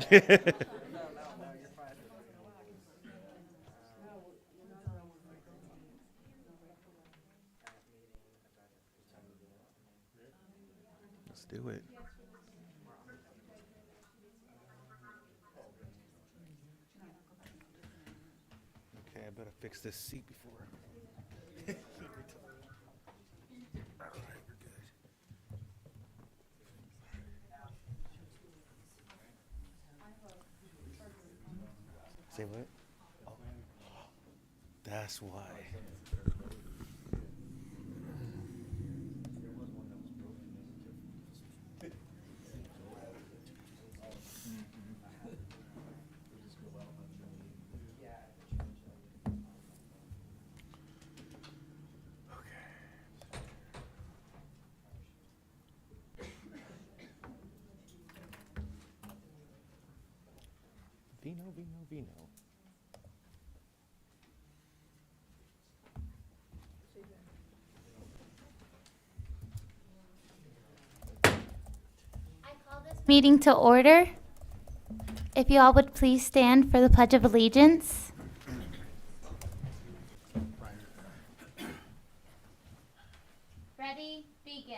Let's do it. Okay, I better fix this seat before. All right, we're good. Say what? Oh. That's why. Vino. Meeting to order. If you all would please stand for the Pledge of Allegiance. Ready, begin.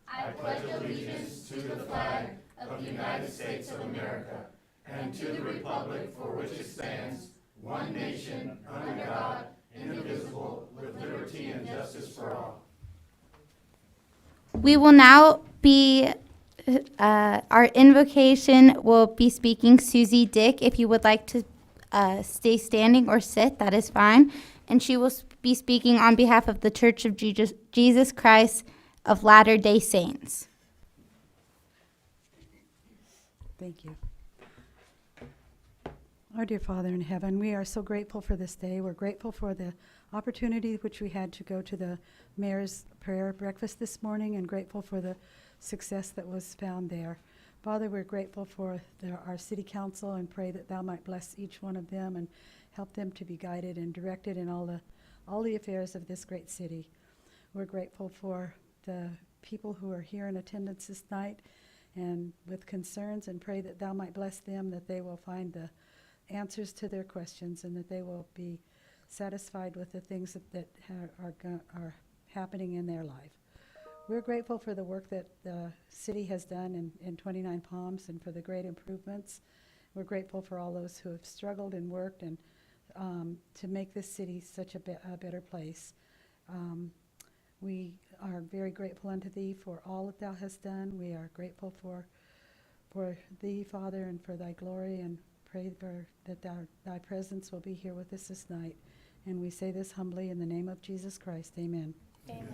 I pledge allegiance to the flag of the United States of America and to the republic for which it stands, one nation, under God, indivisible, with liberty and justice for all. We will now be our invocation will be speaking Susie Dick. If you would like to stay standing or sit, that is fine. And she will be speaking on behalf of the Church of Jesus Christ of Latter-day Saints. Thank you. Our dear Father in heaven, we are so grateful for this day. We're grateful for the opportunity which we had to go to the mayor's prayer breakfast this morning, and grateful for the success that was found there. Father, we're grateful for our city council and pray that thou might bless each one of them and help them to be guided and directed in all the affairs of this great city. We're grateful for the people who are here in attendance this night and with concerns, and pray that thou might bless them, that they will find the answers to their questions and that they will be satisfied with the things that are happening in their life. We're grateful for the work that the city has done in 29 Palms and for the great improvements. We're grateful for all those who have struggled and worked and to make this city such a better place. We are very grateful unto thee for all that thou hast done. We are grateful for thee, Father, and for thy glory, and pray that thy presence will be here with us this night. And we say this humbly in the name of Jesus Christ. Amen. Amen.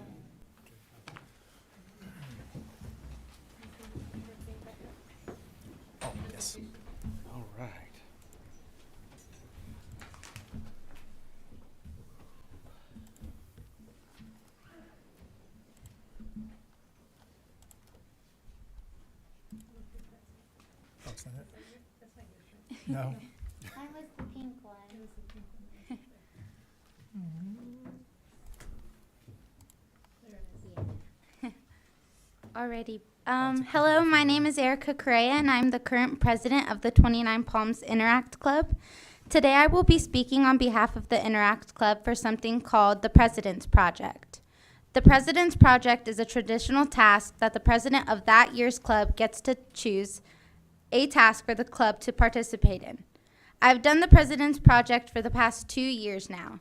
Oh, yes. All right. That's not it? No. I was the pink one. Alrighty. Hello, my name is Erica Correa, and I'm the current president of the 29 Palms Interact Club. Today I will be speaking on behalf of the Interact Club for something called the President's Project. The President's Project is a traditional task that the president of that year's club gets to choose a task for the club to participate in. I've done the President's Project for the past 2 years now.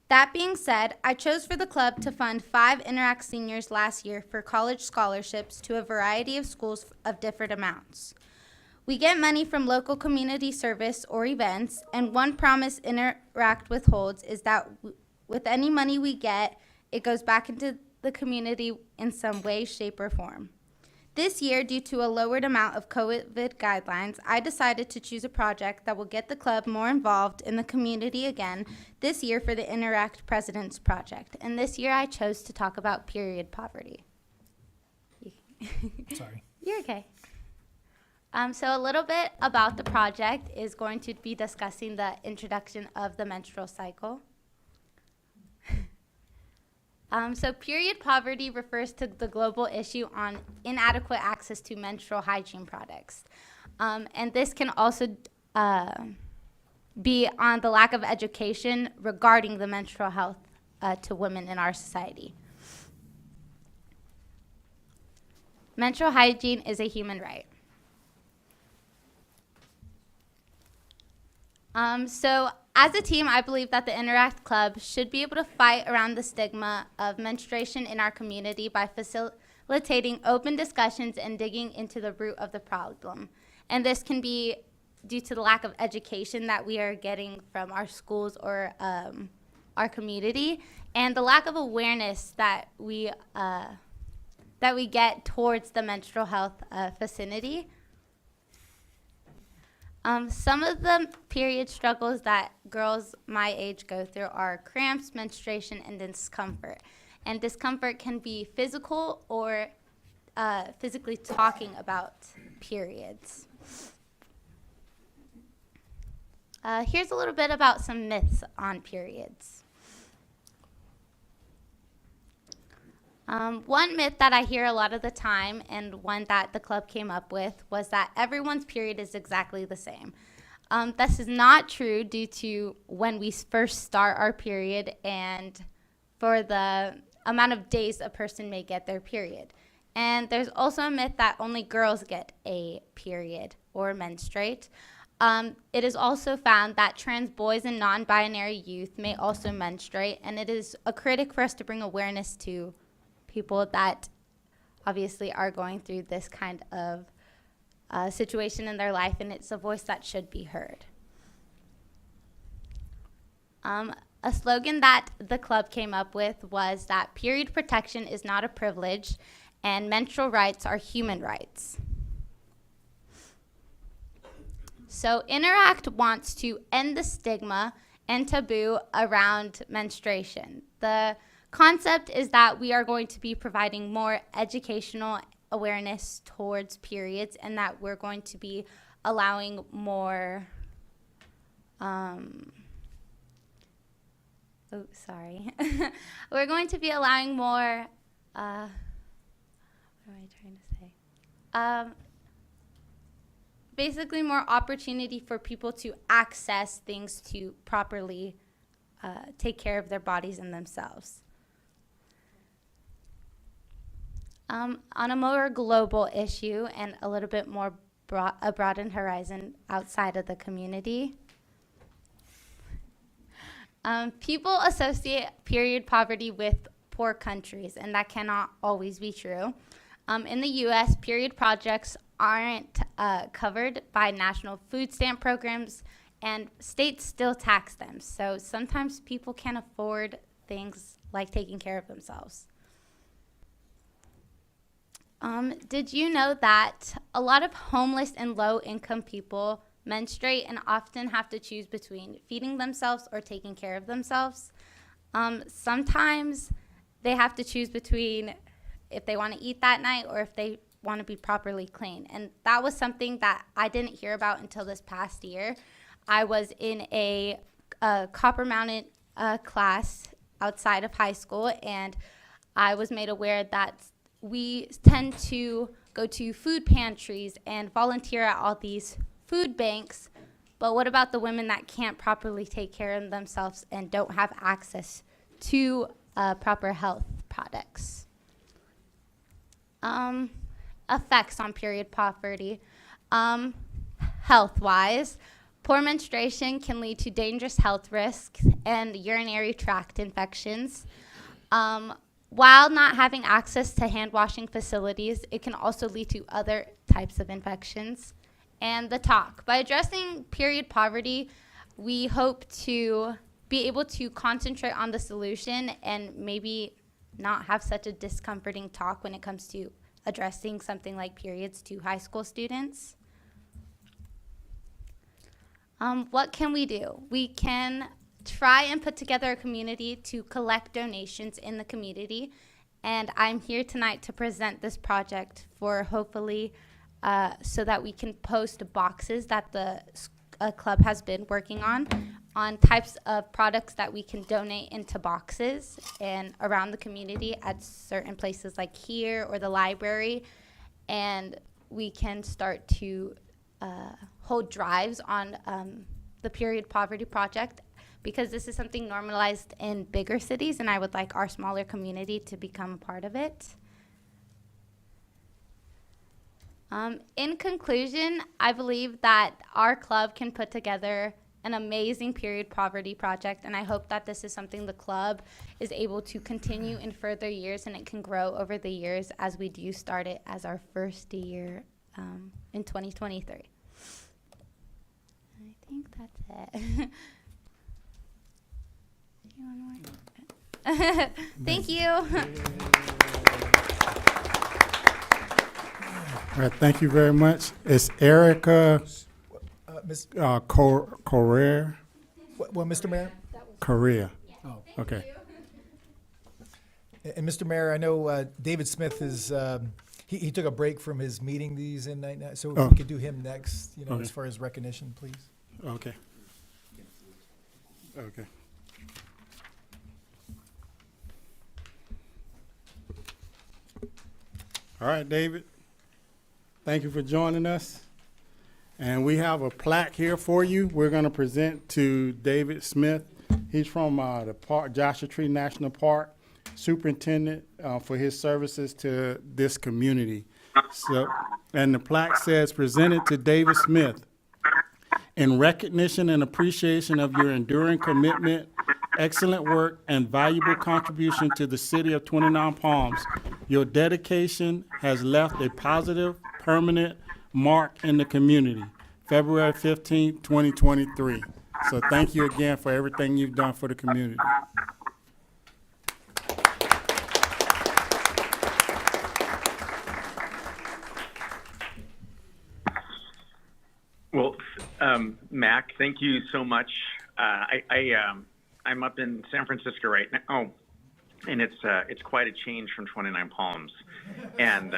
That being said, I chose for the club to fund 5 Interact seniors last year for college scholarships to a variety of schools of different amounts. We get money from local community service or events, and one promise Interact withholds is that with any money we get, it goes back into the community in some way, shape, or form. This year, due to a lowered amount of COVID guidelines, I decided to choose a project that will get the club more involved in the community again this year for the Interact President's Project. And this year I chose to talk about period poverty. Sorry. You're okay. So a little bit about the project is going to be discussing the introduction of the menstrual cycle. So period poverty refers to the global issue on inadequate access to menstrual hygiene products. And this can also be on the lack of education regarding the menstrual health to women in our society. Menstrual hygiene is a human right. So as a team, I believe that the Interact Club should be able to fight around the stigma of menstruation in our community by facilitating open discussions and digging into the root of the problem. And this can be due to the lack of education that we are getting from our schools or our community, and the lack of awareness that we get towards the menstrual health vicinity. Some of the period struggles that girls my age go through are cramps, menstruation, and discomfort. And discomfort can be physical or physically talking about periods. Here's a little bit about some myths on periods. One myth that I hear a lot of the time, and one that the club came up with, was that everyone's period is exactly the same. This is not true due to when we first start our period and for the amount of days a person may get their period. And there's also a myth that only girls get a period or menstruate. It is also found that trans boys and non-binary youth may also menstruate, and it is a critic for us to bring awareness to people that obviously are going through this kind of situation in their life, and it's a voice that should be heard. A slogan that the club came up with was that period protection is not a privilege and menstrual rights are human rights. So Interact wants to end the stigma and taboo around menstruation. The concept is that we are going to be providing more educational awareness towards periods, and that we're going to be allowing more we're going to be allowing more what am I trying to say? Basically more opportunity for people to access things to properly take care of their bodies and themselves. On a more global issue and a little bit more a broadened horizon outside of the community, people associate period poverty with poor countries, and that cannot always be true. In the U.S., period projects aren't covered by national food stamp programs, and states still tax them. So sometimes people can't afford things like taking care of themselves. Did you know that a lot of homeless and low-income people menstruate and often have to choose between feeding themselves or taking care of themselves? Sometimes they have to choose between if they want to eat that night or if they want to be properly clean. And that was something that I didn't hear about until this past year. I was in a Copper Mountain class outside of high school, and I was made aware that we tend to go to food pantries and volunteer at all these food banks, but what about the women that can't properly take care of themselves and don't have access to proper health products? Effects on period poverty. Health-wise, poor menstruation can lead to dangerous health risks and urinary tract infections. While not having access to hand washing facilities, it can also lead to other types of infections. And the talk. By addressing period poverty, we hope to be able to concentrate on the solution and maybe not have such a discomforting talk when it comes to addressing something like periods to high school students. What can we do? We can try and put together a community to collect donations in the community, and I'm here tonight to present this project for hopefully so that we can post boxes that the club has been working on on types of products that we can donate into boxes and around the community at certain places like here or the library. And we can start to hold drives on the Period Poverty Project, because this is something normalized in bigger cities, and I would like our smaller community to become a part of it. In conclusion, I believe that our club can put together an amazing period poverty project, and I hope that this is something the club is able to continue in further years, and it can grow over the years as we do start it as our first year in 2023. I think that's it. You want more? Thank you. All right, thank you very much. It's Erica Miss, Correa. well, Mr. Mayor, Correa. Oh. Okay. and Mr. Mayor, I know David Smith is, he took a break from his meeting these in night, so if Oh. we could do him next, you know, Okay. as far as recognition, please. Okay. Okay. All right, David. Thank you for joining us. And we have a plaque here for you. We're going to present to David Smith. He's from the park, Joshua Tree National Park, superintendent for his services to this community. So, and the plaque says, presented to David Smith, in recognition and appreciation of your enduring commitment, excellent work, and valuable contribution to the city of 29 Palms. Your dedication has left a positive, permanent mark in the community. February 15, 2023. So thank you again for everything you've done for the community. Well, Mac, thank you so much. I'm up in San Francisco right now, and it's quite a change from 29 Palms, and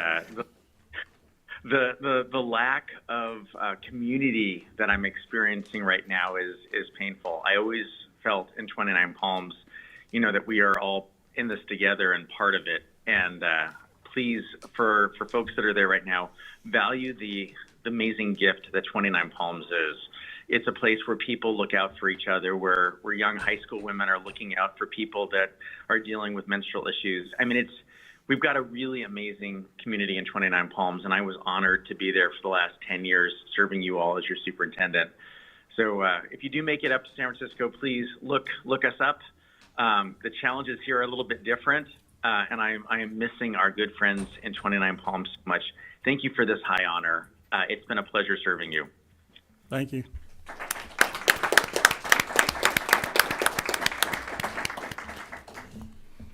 the lack of community that I'm experiencing right now is painful. I always felt in 29 Palms, you know, that we are all in this together and part of it. And please, for folks that are there right now, value the amazing gift that 29 Palms is. It's a place where people look out for each other, where young high school women are looking out for people that are dealing with menstrual issues. I mean, we've got a really amazing community in 29 Palms, and I was honored to be there for the last 10 years serving you all as your superintendent. So if you do make it up to San Francisco, please look us up. The challenges here are a little bit different, and I am missing our good friends in 29 Palms so much. Thank you for this high honor. It's been a pleasure serving you. Thank you.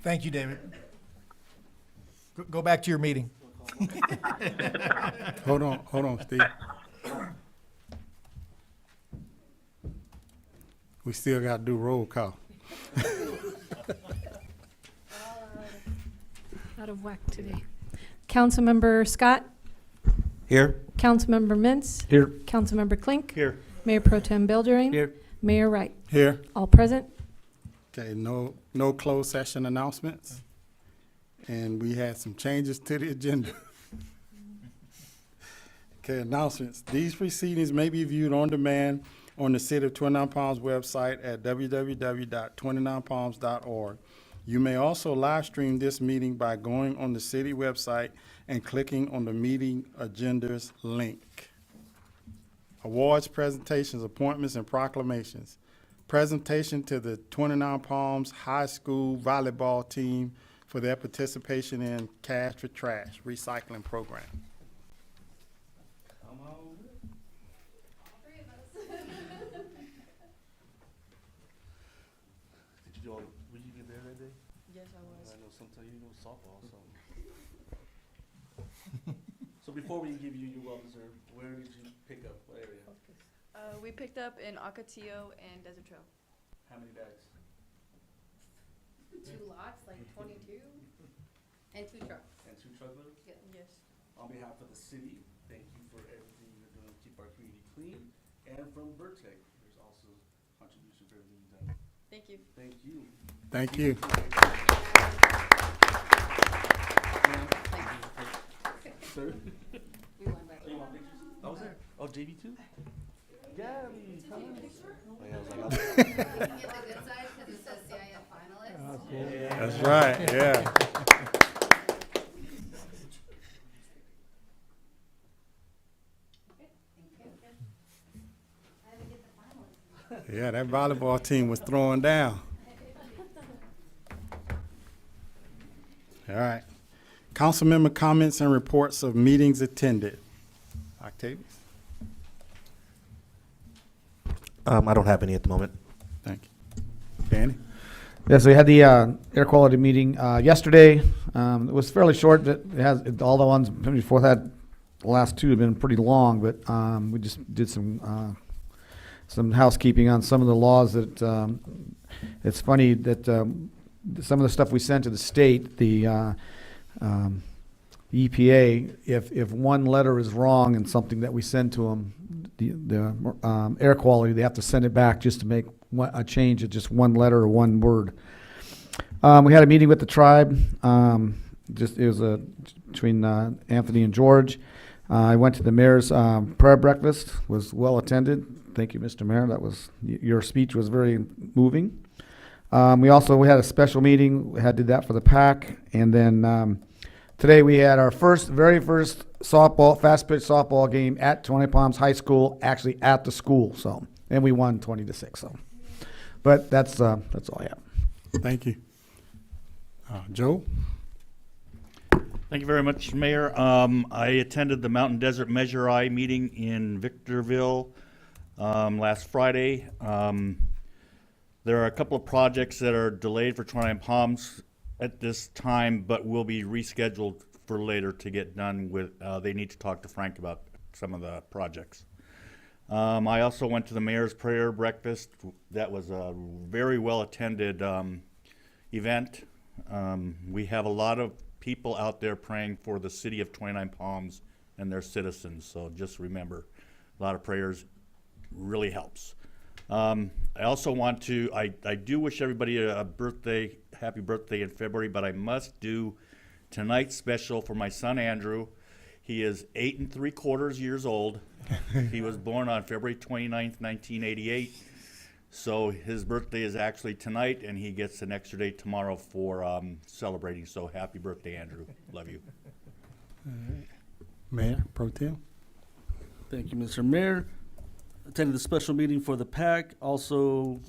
Thank you, David. Go back to your meeting. Hold on, Steve. We still got to do roll call. Out of whack today. Councilmember Scott, Here. Councilmember Mintz, Here. Councilmember Klink, Here. Mayor Pro Tem Beldering, Here. Mayor Wright. Here. All present. Okay, no closed session announcements. And we had some changes to the agenda. Okay, announcements. These proceedings may be viewed on demand on the City of 29 Palms website at www.29palms.org. You may also live stream this meeting by going on the city website and clicking on the meeting agendas link. Awards, presentations, appointments, and proclamations. Presentation to the 29 Palms High School volleyball team for their participation in Cash for Trash recycling program. Did you were you there that day? Yes, I was. I know sometimes you know softball or something. So before we give you your well-deserved, where did you pick up? What area? We picked up in Ocotillo and Desert Trail. How many bags? 2 lots, like 22, and 2 trucks. And 2 truckloads? Yes. On behalf of the city, thank you for everything you're doing to keep our community clean. And from Vertec, there's also contribution for everything you've done. Thank you. Thank you. Thank you. Sir? I was there. Oh, JB too? Gabby, come on. Oh, yeah, I was like, I'll That's right, yeah. Yeah, that volleyball team was throwing down. All right. Council member comments and reports of meetings attended. Octavius? I don't have any at the moment. Thank you. Danny? Yeah, so we had the air quality meeting yesterday. It was fairly short. All the ones before that, the last two have been pretty long, but we just did some housekeeping on some of the laws that it's funny that some of the stuff we sent to the state, the EPA, if one letter is wrong in something that we send to them, the air quality, they have to send it back just to make a change of just one letter or one word. We had a meeting with the tribe. It was between Anthony and George. I went to the mayor's prayer breakfast. Was well attended. Thank you, Mr. Mayor. Your speech was very moving. We had a special meeting. We did that for the PAC, and then today we had our very first fast pitch softball game at Twentynine Palms High School, actually at the school. So, and we won 20-6. So, but that's all I have. Thank you. Joe? Thank you very much, Mayor. I attended the Mountain Desert Measure I meeting in Victorville last Friday. There are a couple of projects that are delayed for Twentynine Palms at this time, but will be rescheduled for later to get done with. They need to talk to Frank about some of the projects. I also went to the Mayor's Prayer Breakfast. That was a very well attended event. We have a lot of people out there praying for the city of Twentynine Palms and their citizens. So just remember, a lot of prayers really helps. I also want to, I do wish everybody a happy birthday in February, but I must do tonight's special for my son Andrew. He is 8 3/4 years old. He was born on February 29th, 1988. So his birthday is actually tonight, and he gets an extra day tomorrow for celebrating. So happy birthday, Andrew. Love you. Mayor Pro Tem? Thank you, Mr. Mayor. Attended the special meeting for the PAC. Also,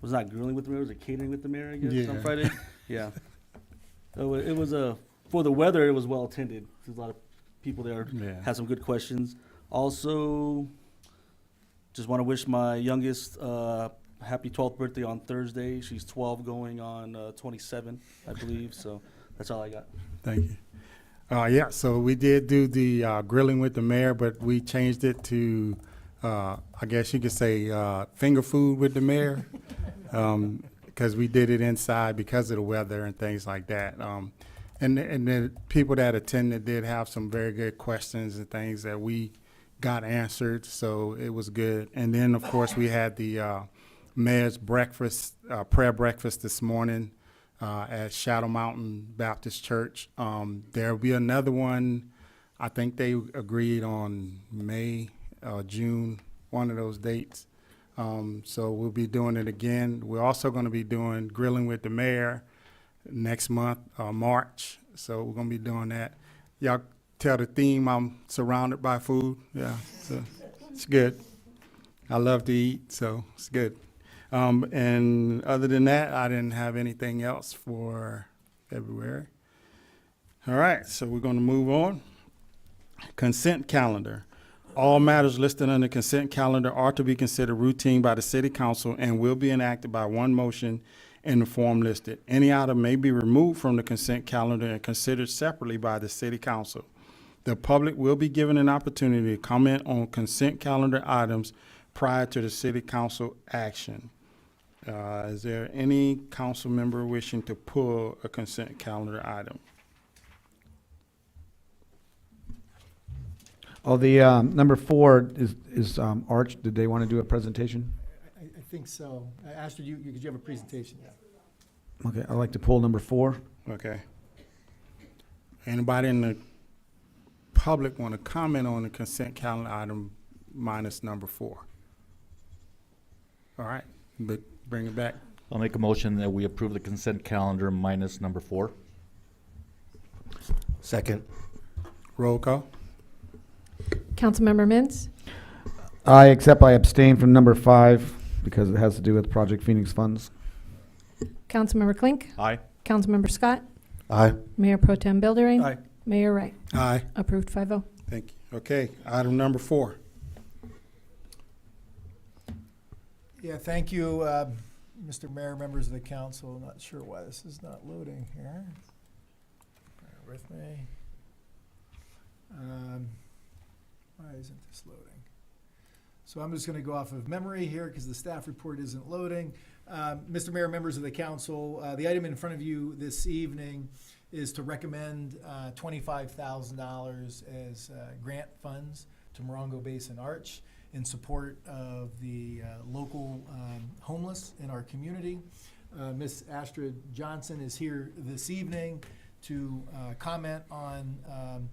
was not grilling with the mayor, was it catering with the mayor, I guess, on Friday? Yeah. So it was for the weather, it was well attended. There's a lot of people there, had some good questions. Also, just want to wish my youngest happy 12th birthday on Thursday. She's 12 going on 27, I believe. So that's all I got. Thank you. So we did do the grilling with the mayor, but we changed it to, I guess you could say, finger food with the mayor, because we did it inside because of the weather and things like that. And the people that attended did have some very good questions and things that we got answered, so it was good. And then, of course, we had the mayor's breakfast, prayer breakfast this morning at Shadow Mountain Baptist Church. There'll be another one. I think they agreed on May, June, one of those dates. So we'll be doing it again. We're also going to be doing Grilling with the Mayor next month, March. So we're going to be doing that. Y'all tell the theme, I'm surrounded by food. Yeah, so it's good. I love to eat, so it's good. And other than that, I didn't have anything else for February. All right, so we're going to move on. Consent calendar. All matters listed on the consent calendar are to be considered routine by the City Council and will be enacted by one motion in the form listed. Any item may be removed from the consent calendar and considered separately by the City Council. The public will be given an opportunity to comment on consent calendar items prior to the City Council action. Is there any council member wishing to pull a consent calendar item? Oh, the number 4 is Arch. Did they want to do a presentation? I think so. Astrid, you have a presentation? Yeah. Okay, I'd like to pull number 4. Okay. Anybody in the public want to comment on the consent calendar item minus number 4? All right, but bring it back. I'll make a motion that we approve the consent calendar minus number 4. Second. Roll call. Councilmember Mintz, Except I abstain from number 5 because it has to do with Project Phoenix funds. Councilmember Klink, Aye. Councilmember Scott, Aye. Mayor Pro Tem Buildering. Aye. Mayor Wright. Aye. Approved 5-0. Thank you. Okay, item number 4. Yeah, thank you, Mr. Mayor, members of the council. Not sure why this is not loading here. Bear with me. Why isn't this loading? So I'm just going to go off of memory here because the staff report isn't loading. Mr. Mayor, members of the council, the item in front of you this evening is to recommend $25,000 as grant funds to Morongo Basin Arch in support of the local homeless in our community. Ms. Astrid Johnson is here this evening to comment on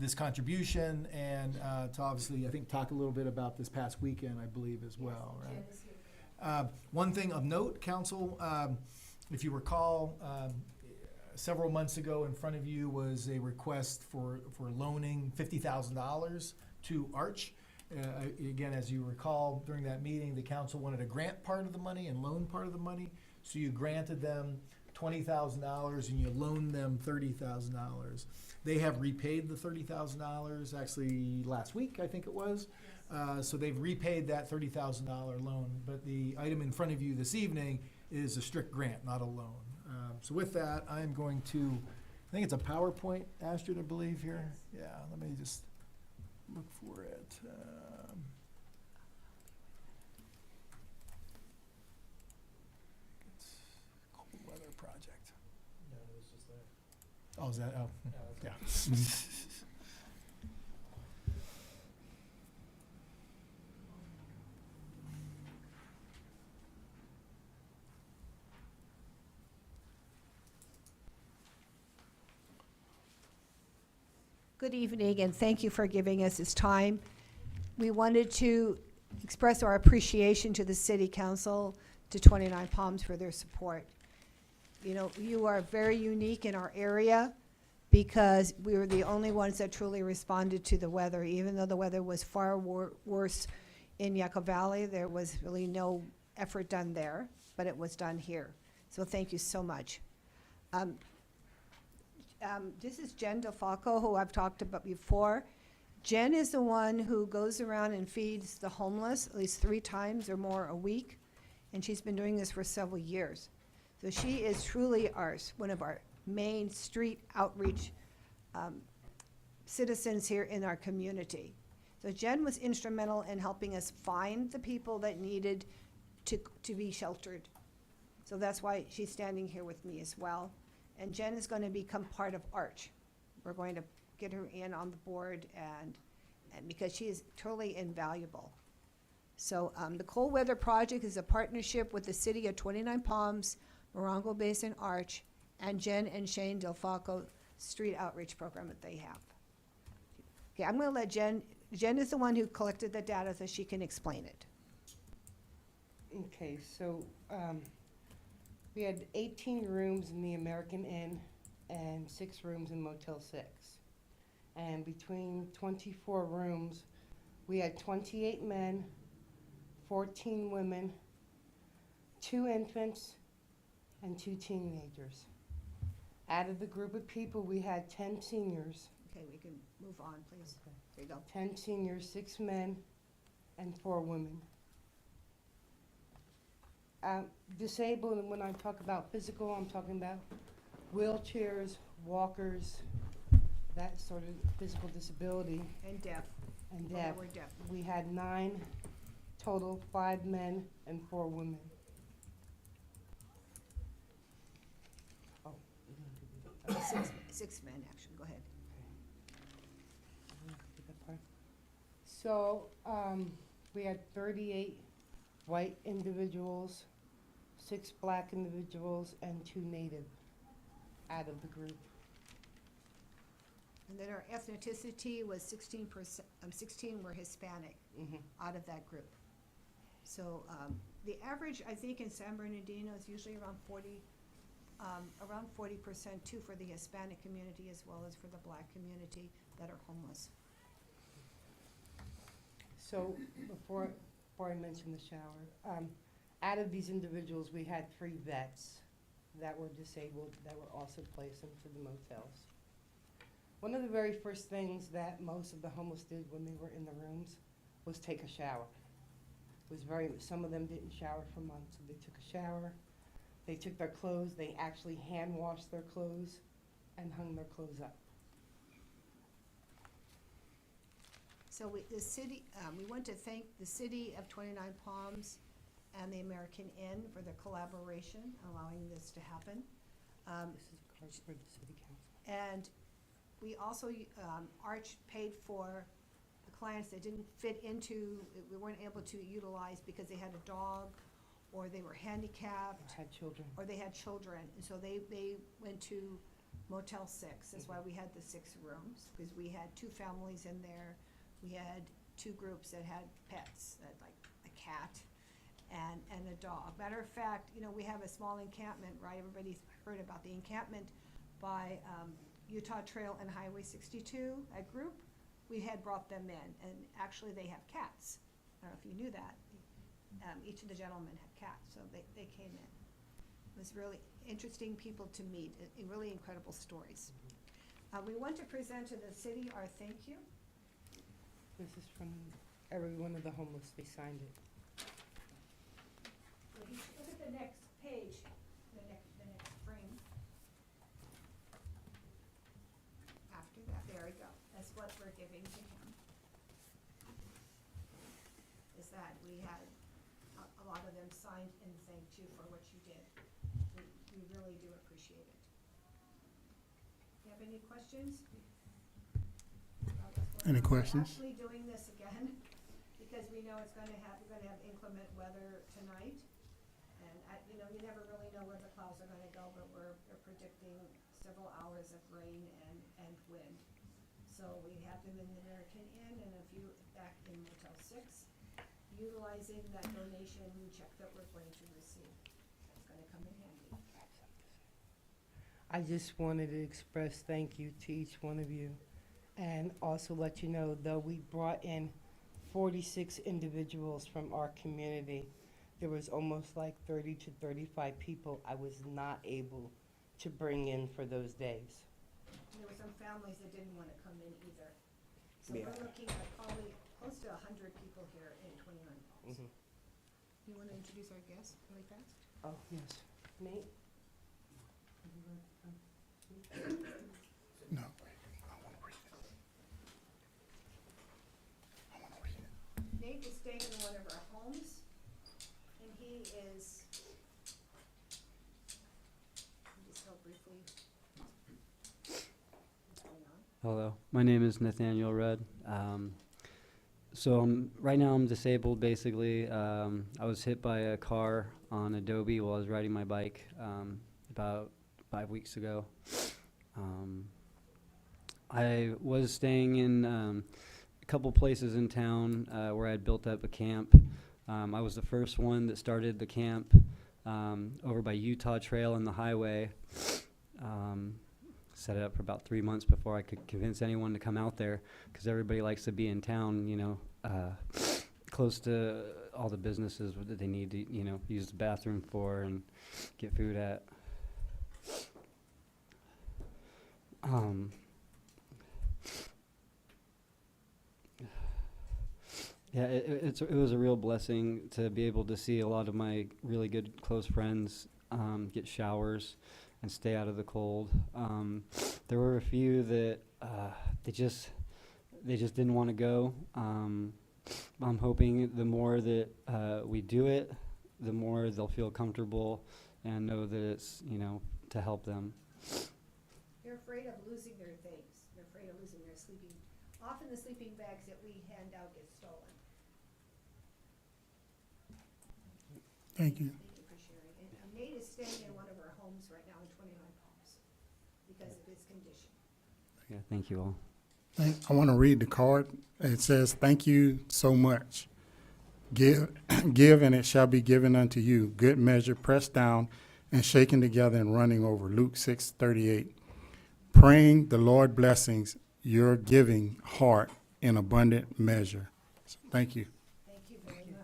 this contribution and to obviously, I think, talk a little bit about this past weekend, I believe, as well, right? One thing of note, council, if you recall, several months ago in front of you was a request for loaning $50,000 to Arch. Again, as you recall, during that meeting, the council wanted a grant part of the money and loan part of the money. So you granted them $20,000 and you loaned them $30,000. They have repaid the $30,000 actually last week, I think it was. So they've repaid that $30,000 loan. But the item in front of you this evening is a strict grant, not a loan. So with that, I'm going to, I think it's a PowerPoint, Astrid, I believe here. Yeah, let me just look for it. It's cold weather project. No, it's just there. Oh, is that? Oh, yeah. Good evening, and thank you for giving us this time. We wanted to express our appreciation to the City Council, to 29 Palms for their support. You know, you are very unique in our area because we were the only ones that truly responded to the weather. Even though the weather was far worse in Yucca Valley, there was really no effort done there, but it was done here. So thank you so much. This is Jen DeFalco, who I've talked about before. Jen is the one who goes around and feeds the homeless at least 3 times or more a week, and she's been doing this for several years. So she is truly one of our main street outreach citizens here in our community. So Jen was instrumental in helping us find the people that needed to be sheltered. So that's why she's standing here with me as well. And Jen is going to become part of Arch. We're going to get her in on the board and because she is totally invaluable. So the Cold Weather Project is a partnership with the City of 29 Palms, Morongo Basin Arch, and Jen and Shane DeFalco street outreach program that they have. Okay, I'm going to let Jen is the one who collected the data so she can explain it. Okay, so we had 18 rooms in the American Inn and 6 rooms in Motel 6. And between 24 rooms, we had 28 men, 14 women, 2 infants, and 2 teenagers. Out of the group of people, we had 10 seniors. Okay, we can move on, please. Okay. There you go. 10 seniors, 6 men, and 4 women. Disabled, and when I talk about physical, I'm talking about wheelchairs, walkers, that sort of physical disability. And deaf. And Oh, deaf. we're deaf. We had 9 total, 5 men and 4 women. Oh, Six men, actually. Go ahead. So we had 38 white individuals, 6 black individuals, and 2 native out of the group. And then our ethnicity was 16%, 16 were Hispanic out of that group. So the average, I think, in San Bernardino is usually around 40% too for the Hispanic community as well as for the black community that are homeless. So before I mention the shower, out of these individuals, we had 3 vets that were disabled that were also placed into the motels. One of the very first things that most of the homeless did when they were in the rooms was take a shower. Some of them didn't shower for months, so they took a shower. They took their clothes, they actually hand washed their clothes and hung their clothes up. So we want to thank the city of 29 Palms and the American Inn for their collaboration, allowing this to happen. This is a card for the city council. And we also, Arch paid for the clients that didn't fit into, we weren't able to utilize because they had a dog, or they were handicapped. Or had children. Or they had children, and so they went to Motel 6. That's why we had the 6 rooms, because we had 2 families in there. We had 2 groups that had pets, like a cat and a dog. Matter of fact, you know, we have a small encampment, right? Everybody's heard about the encampment by Utah Trail and Highway 62, a group. We had brought them in, and actually they have cats. I don't know if you knew that. Each of the gentlemen had cats, so they came in. It was really interesting people to meet, really incredible stories. We want to present to the city our thank you. This is from every one of the homeless, they signed it. Look at the next page, the next frame. After that, there we go. That's what we're giving to him. Is that we had a lot of them signed and thanked you for what you did. We really do appreciate it. You have any questions? Any questions? We're actually doing this again because we know we're going to have inclement weather tonight. And you know, you never really know where the clouds are going to go, but we're predicting several hours of rain and wind. So we have them in the American Inn and a few back in Motel 6, utilizing that donation check that we're going to receive. It's going to come in handy. I just wanted to express thank you to each one of you, and also let you know, though we brought in 46 individuals from our community, there was almost like 30 to 35 people I was not able to bring in for those days. There were some families that didn't want to come in either. So Yeah. we're looking at probably close to 100 people here in 29 Palms. You want to introduce our guest really fast? Oh, yes. Nate? No. I want to read it. I want to read it. Nate is staying in one of our homes, and he is, just tell briefly what's going on. Hello, my name is Nathaniel Rudd. So right now I'm disabled basically. I was hit by a car on Adobe while I was riding my bike about 5 weeks ago. I was staying in a couple places in town where I had built up a camp. I was the first one that started the camp over by Utah Trail and the highway. Set it up for about 3 months before I could convince anyone to come out there, because everybody likes to be in town, you know, close to all the businesses that they need to, you know, use the bathroom for and get food at. Yeah, it was a real blessing to be able to see a lot of my really good close friends get showers and stay out of the cold. There were a few that they just didn't want to go. I'm hoping the more that we do it, the more they'll feel comfortable and know that it's, you know, to help them. They're afraid of losing their things. They're afraid of losing their sleeping. Often the sleeping bags that we hand out get stolen. Thank you. Thank you for sharing. And Nate is staying in one of our homes right now in 29 Palms because of his condition. Yeah, thank you all. I want to read the card. It says, "Thank you so much. Give, give, and it shall be given unto you. Good measure, pressed down and shaken together and running over." Luke 6:38. Praying the Lord blessings, your giving heart in abundant measure. So thank you. Thank you very much.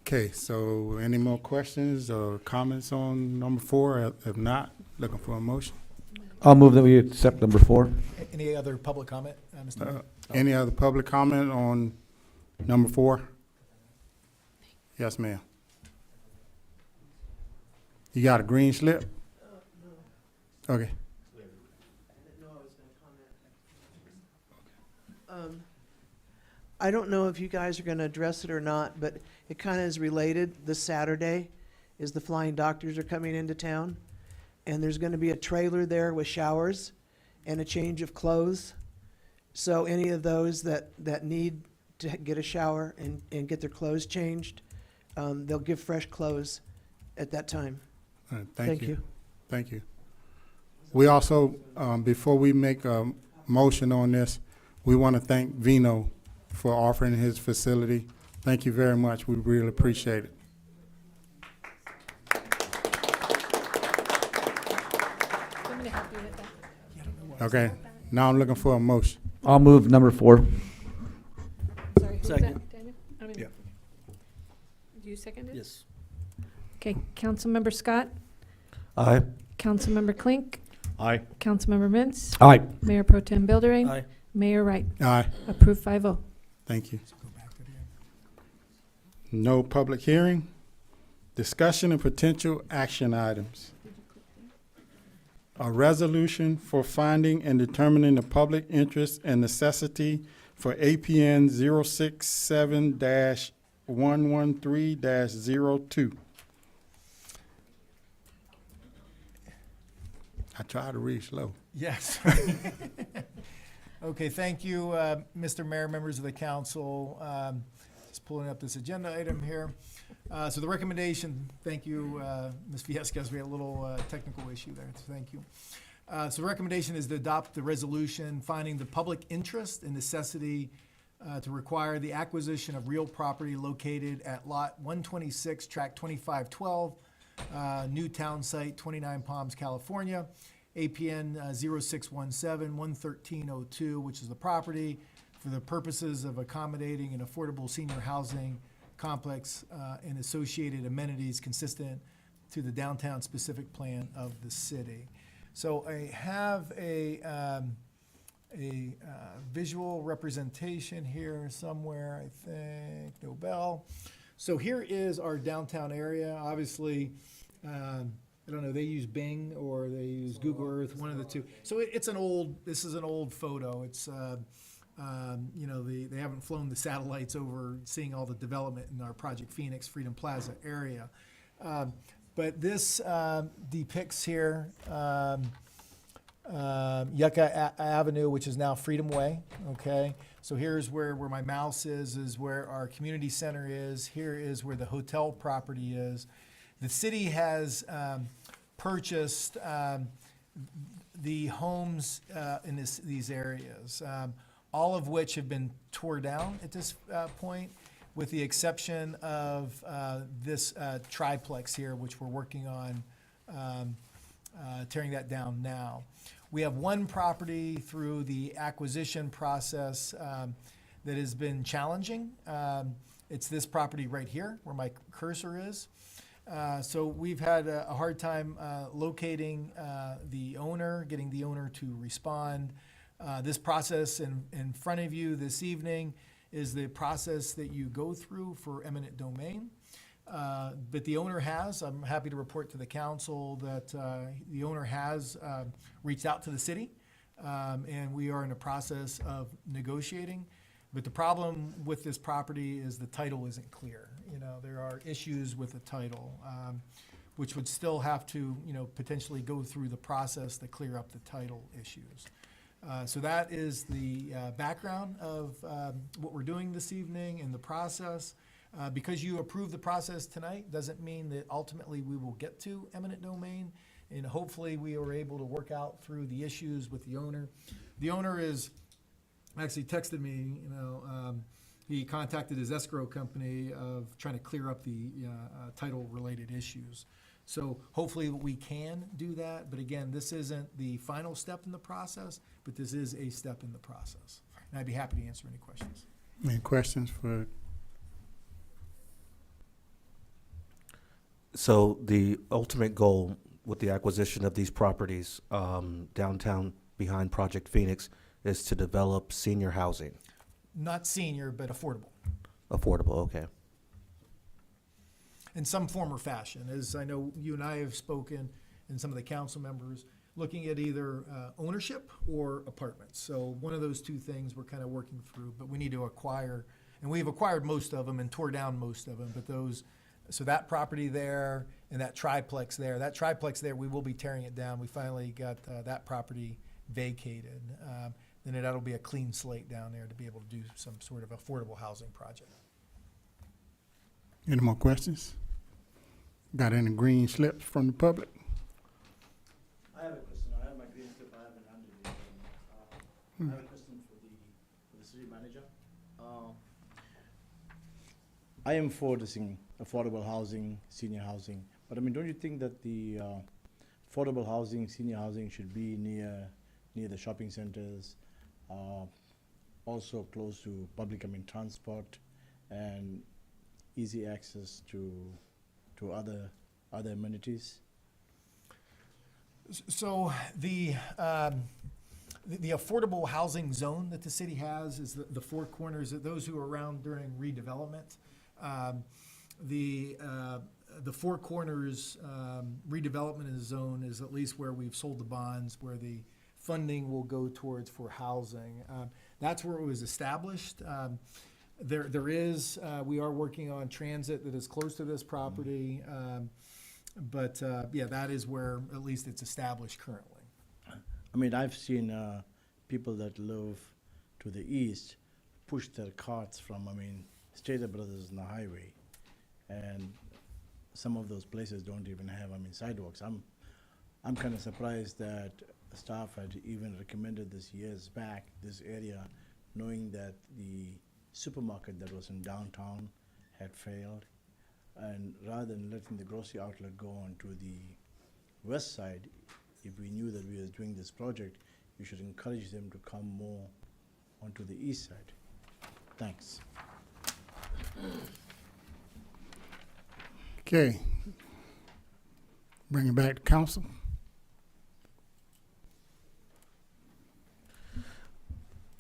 Okay, so any more questions or comments on number 4? If not, looking for a motion. I'll move that we accept number 4. Any other public comment, Mr. Any other public comment on number 4? Yes, ma'am. You got a green slip? Okay. I don't know if you guys are going to address it or not, but it kind of is related. This Saturday is the Flying Doctors are coming into town, and there's going to be a trailer there with showers and a change of clothes. So any of those that need to get a shower and get their clothes changed, they'll give fresh clothes at that time. Thank you. Thank you. We also, before we make a motion on this, we want to thank Vino for offering his facility. Thank you very much. We really appreciate it. I'm gonna help you with that. Okay, now I'm looking for a motion. I'll move number 4. Sorry, who's Second. that, Daniel? I mean, Yeah. You seconded? Yes. Okay, Councilmember Scott, Aye. Councilmember Klink, Aye. Councilmember Mintz, Aye. Mayor Pro Tem Buildering, Aye. Mayor Wright. Aye, Approved 5-0. thank you. Go back to the end. No public hearing. Discussion and potential action items. A resolution for finding and determining the public interest and necessity for APN 067-113-02. I try to read slow. Yes. Okay, thank you, Mr. Mayor, members of the council. Just pulling up this agenda item here. So the recommendation, thank you, Ms. Fiescas, we had a little technical issue there, so thank you. So the recommendation is to adopt the resolution finding the public interest and necessity to require the acquisition of real property located at Lot 126, Tract 2512, new town site, 29 Palms, California, APN 0617-11302, which is the property, for the purposes of accommodating an affordable senior housing complex and associated amenities consistent to the downtown specific plan of the city. So I have a visual representation here somewhere, I think, Nobel. So here is our downtown area. Obviously, I don't know, they use Bing or they use Google Earth, one of the two. So this is an old photo. It's, you know, they haven't flown the satellites over seeing all the development in our Project Phoenix, Freedom Plaza area. But this depicts here Yucca Avenue, which is now Freedom Way, okay? So here's where my mouse is where our community center is. Here is where the hotel property is. The city has purchased the homes in these areas, all of which have been tore down at this point, with the exception of this triplex here, which we're working on tearing that down now. We have one property through the acquisition process that has been challenging. It's this property right here where my cursor is. So we've had a hard time locating the owner, getting the owner to respond. This process in front of you this evening is the process that you go through for eminent domain. But the owner has, I'm happy to report to the council that the owner has reached out to the city, and we are in the process of negotiating. But the problem with this property is the title isn't clear. You know, there are issues with the title, which would still have to, you know, potentially go through the process to clear up the title issues. So that is the background of what we're doing this evening and the process. Because you approve the process tonight doesn't mean that ultimately we will get to eminent domain. And hopefully we are able to work out through the issues with the owner. The owner is actually texted me, he contacted his escrow company of trying to clear up the title-related issues. So hopefully we can do that. But again, this isn't the final step in the process, but this is a step in the process. And I'd be happy to answer any questions. Any questions for? So the ultimate goal with the acquisition of these properties downtown behind Project Phoenix is to develop senior housing. Not senior, but affordable. Affordable, okay. In some form or fashion, as I know you and I have spoken, and some of the council members, looking at either ownership or apartments. So one of those two things we're kind of working through, but we need to acquire, and we've acquired most of them and tore down most of them, but those, so that property there and that triplex there, we will be tearing it down. We finally got that property vacated. Then that'll be a clean slate down there to be able to do some sort of affordable housing project. Any more questions? Got any green slips from the public? I have a question. I have my green slip. I haven't handed it. I have a question for the city manager. I am for this thing, affordable housing, senior housing. But I mean, don't you think that the affordable housing, senior housing should be near the shopping centers, also close to public, transport, and easy access to other amenities? So the affordable housing zone that the city has is the four corners of those who are around during redevelopment. The four corners redevelopment in the zone is at least where we've sold the bonds, where the funding will go towards for housing. That's where it was established. We are working on transit that is close to this property. But that is where at least it's established currently. I mean, I've seen people that live to the east push their carts from, Stater Brothers on the highway. And some of those places don't even have, sidewalks. I'm kind of surprised that staff had even recommended this years back, this area, knowing that the supermarket that was in downtown had failed. And rather than letting the grocery outlet go onto the west side, if we knew that we were doing this project, we should encourage them to come more onto the east side. Thanks. Okay. Bring it back to council.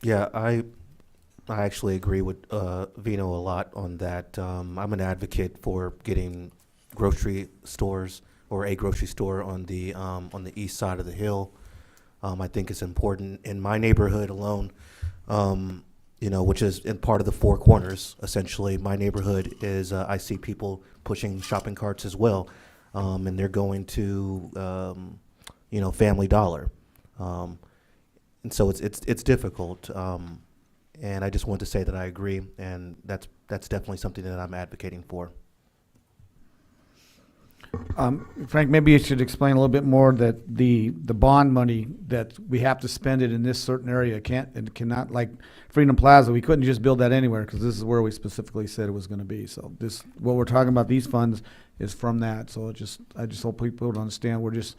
Yeah, I actually agree with Vino a lot on that. I'm an advocate for getting grocery stores or a grocery store on the east side of the hill. I think it's important in my neighborhood alone, which is in part of the four corners. Essentially, my neighborhood is I see people pushing shopping carts as well, and they're going to Family Dollar, and so it's difficult. And I just want to say that I agree, and that's definitely something that I'm advocating for. Frank, maybe you should explain a little bit more that the bond money that we have to spend it in this certain area cannot, like Freedom Plaza, we couldn't just build that anywhere because this is where we specifically said it was going to be. So what we're talking about, these funds is from that. So I just hope people don't understand we're just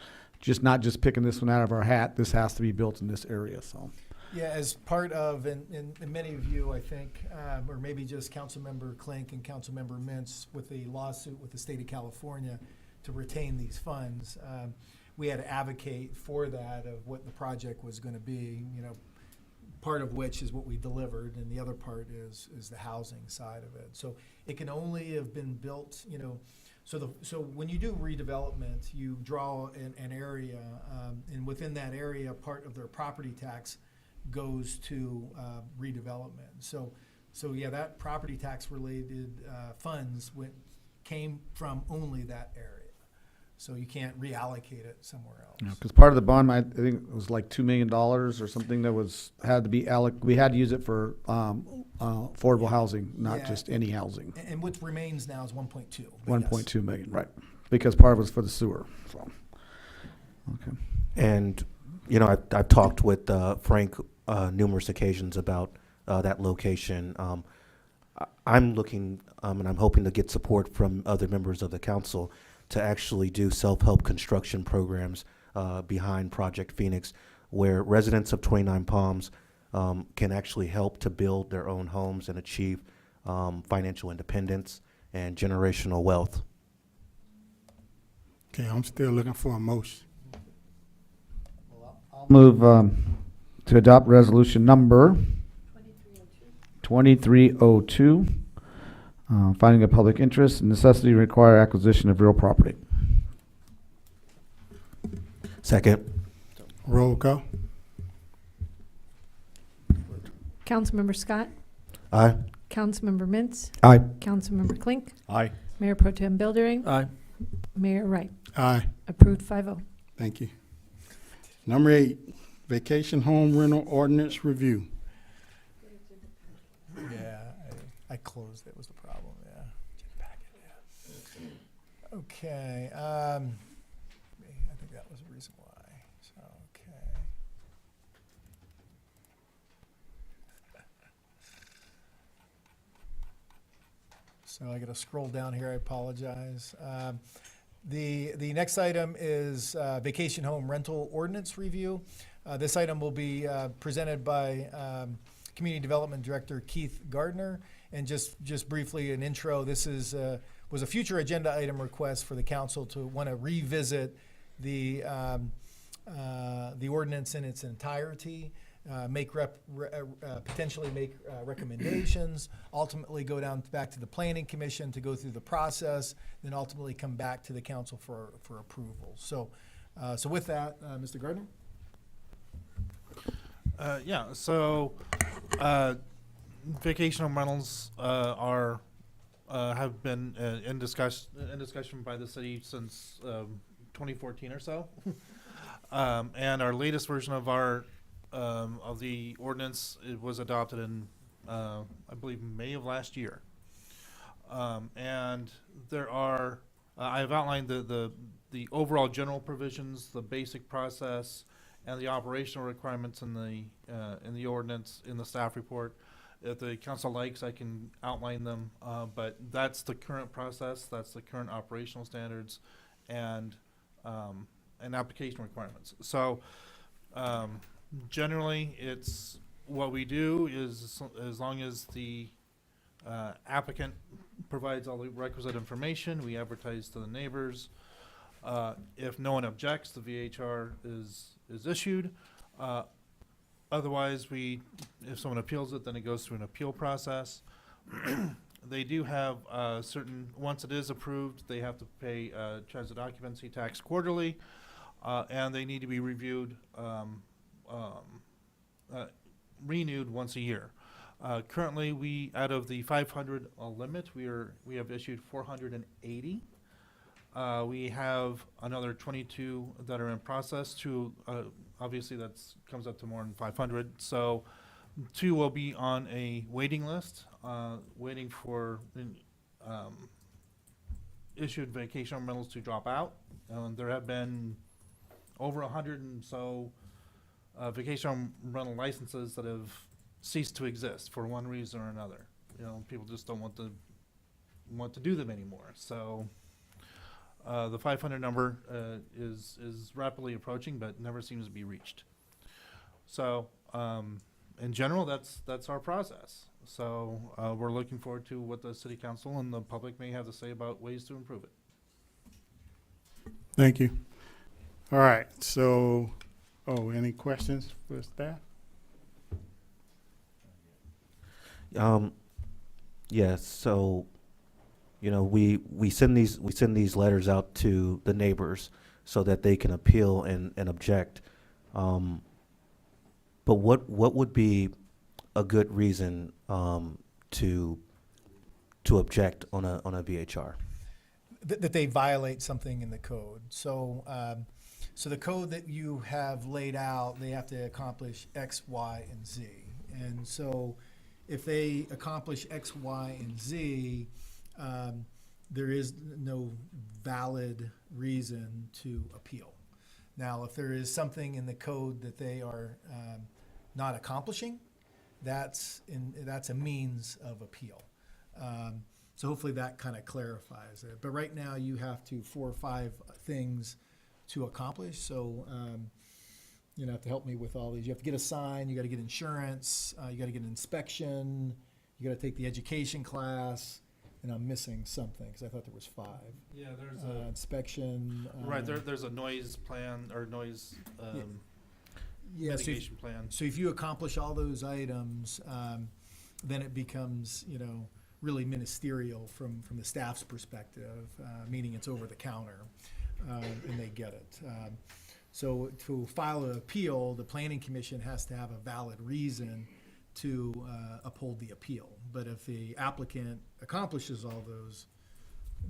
not just picking this one out of our hat. This has to be built in this area. So. Yeah, as part of, and many of you, I think, or maybe just Councilmember Klink and Councilmember Mintz with the lawsuit with the state of California to retain these funds, we had to advocate for that of what the project was going to be, part of which is what we delivered, and the other part is the housing side of it. So it can only have been built, so when you do redevelopment, you draw an area, and within that area, part of their property tax goes to redevelopment. So yeah, that property tax related funds came from only that area. So you can't reallocate it somewhere else. Because part of the bond, I think it was like $2 million or something that had to be we had to use it for affordable housing, not Yeah. just any housing. And what remains now is 1.2. 1.2 million, right? Because part of it was for the sewer. So, okay. And, you know, I've talked with Frank numerous occasions about that location. I'm looking and I'm hoping to get support from other members of the council to actually do self-help construction programs behind Project Phoenix, where residents of 29 Palms can actually help to build their own homes and achieve financial independence and generational wealth. Okay, I'm still looking for a motion. I'll move to adopt resolution number 2302, finding a public interest and necessity to require acquisition of real property. Second. Roll call. Councilmember Scott, Aye. Councilmember Mintz, Aye. Councilmember Klink, Aye. Mayor Pro Tem Buildering, Aye. Mayor Wright. Aye. Approved 5-0. Thank you. Number 8, vacation home rental ordinance review. Yeah, I closed it was the problem, yeah. Okay, I think that was the reason why, so, okay. So I gotta scroll down here, I apologize. The next item is vacation home rental ordinance review. This item will be presented by Community Development Director Keith Gardner. And just briefly an intro, this was a future agenda item request for the council to want to revisit the ordinance in its entirety, potentially make recommendations, ultimately go back to the Planning Commission to go through the process, then ultimately come back to the council for approval. So with that, Mr. Gardner? Vacation home rentals have been in discussion by the city since 2014 or so, and our latest version of the ordinance was adopted in I believe May of last year, and there are I've outlined the overall general provisions, the basic process, and the operational requirements in the ordinance in the staff report. If the council likes, I can outline them, but that's the current process, that's the current operational standards, and application requirements. So generally, it's what we do is as long as the applicant provides all the requisite information, we advertise to the neighbors. If no one objects, the VHR is issued. Otherwise, if someone appeals it, then it goes through an appeal process. They do have once it is approved, they have to pay transit occupancy tax quarterly, and they need to be reviewed, renewed once a year. Currently, out of the 500 limit, we have issued 480. We have another 22 that are in process. Obviously, that comes up to more than 500. So 2 will be on a waiting list, waiting for issued vacation rentals to drop out. There have been over 100 and so vacation rental licenses that have ceased to exist for one reason or another. People just don't want to do them anymore. So the 500 number is rapidly approaching, but never seems to be reached. So in general, that's our process. So we're looking forward to what the city council and the public may have to say about ways to improve it. Thank you. All right, so, any questions for staff? Yes, so, we send these letters out to the neighbors so that they can appeal and object. But what would be a good reason to object on a VHR? that they violate something in the code. So, so the code that you have laid out, they have to accomplish X, Y, and Z. And so if they accomplish X, Y, and Z, there is no valid reason to appeal. Now, if there is something in the code that they are not accomplishing, that's a means of appeal. So hopefully that kind of clarifies it. But right now you have 4 or 5 things to accomplish. So you have to help me with all these. You have to get a sign, you got to get insurance, you got to get an inspection, you got to take the education class, and I'm missing something because I thought there was 5. Yeah, there's a inspection. Right, there's a noise plan or noise mitigation plan. So if you accomplish all those items, then it becomes, really ministerial from the staff's perspective, meaning it's over the counter, and they get it. So to file an appeal, the planning commission has to have a valid reason to uphold the appeal. But if the applicant accomplishes all those,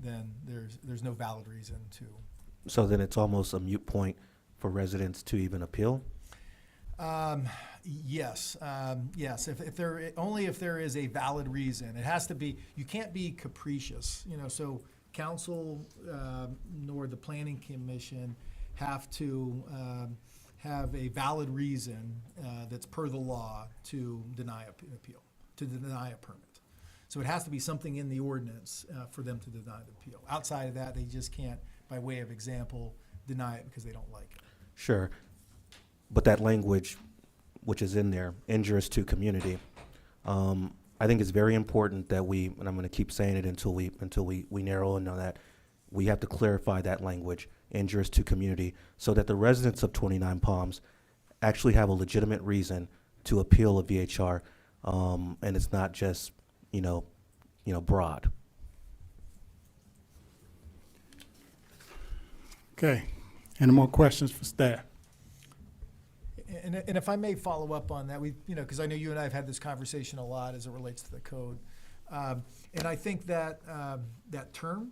then there's no valid reason to. So then it's almost a moot point for residents to even appeal? Yes. If there is a valid reason, it has to be. You can't be capricious. So council nor the planning commission have to have a valid reason that's per the law to deny an appeal, to deny a permit. So it has to be something in the ordinance for them to deny the appeal. Outside of that, they just can't, by way of example, deny it because they don't like it. Sure. But that language, which is in there, injurious to community, I think it's very important that we, and I'm going to keep saying it until we narrow in on that, we have to clarify that language, injurious to community, so that the residents of 29 Palms actually have a legitimate reason to appeal a VHR, and it's not just, broad. Okay. Any more questions for staff? And if I may follow up on that, because I know you and I have had this conversation a lot as it relates to the code, and I think that that term,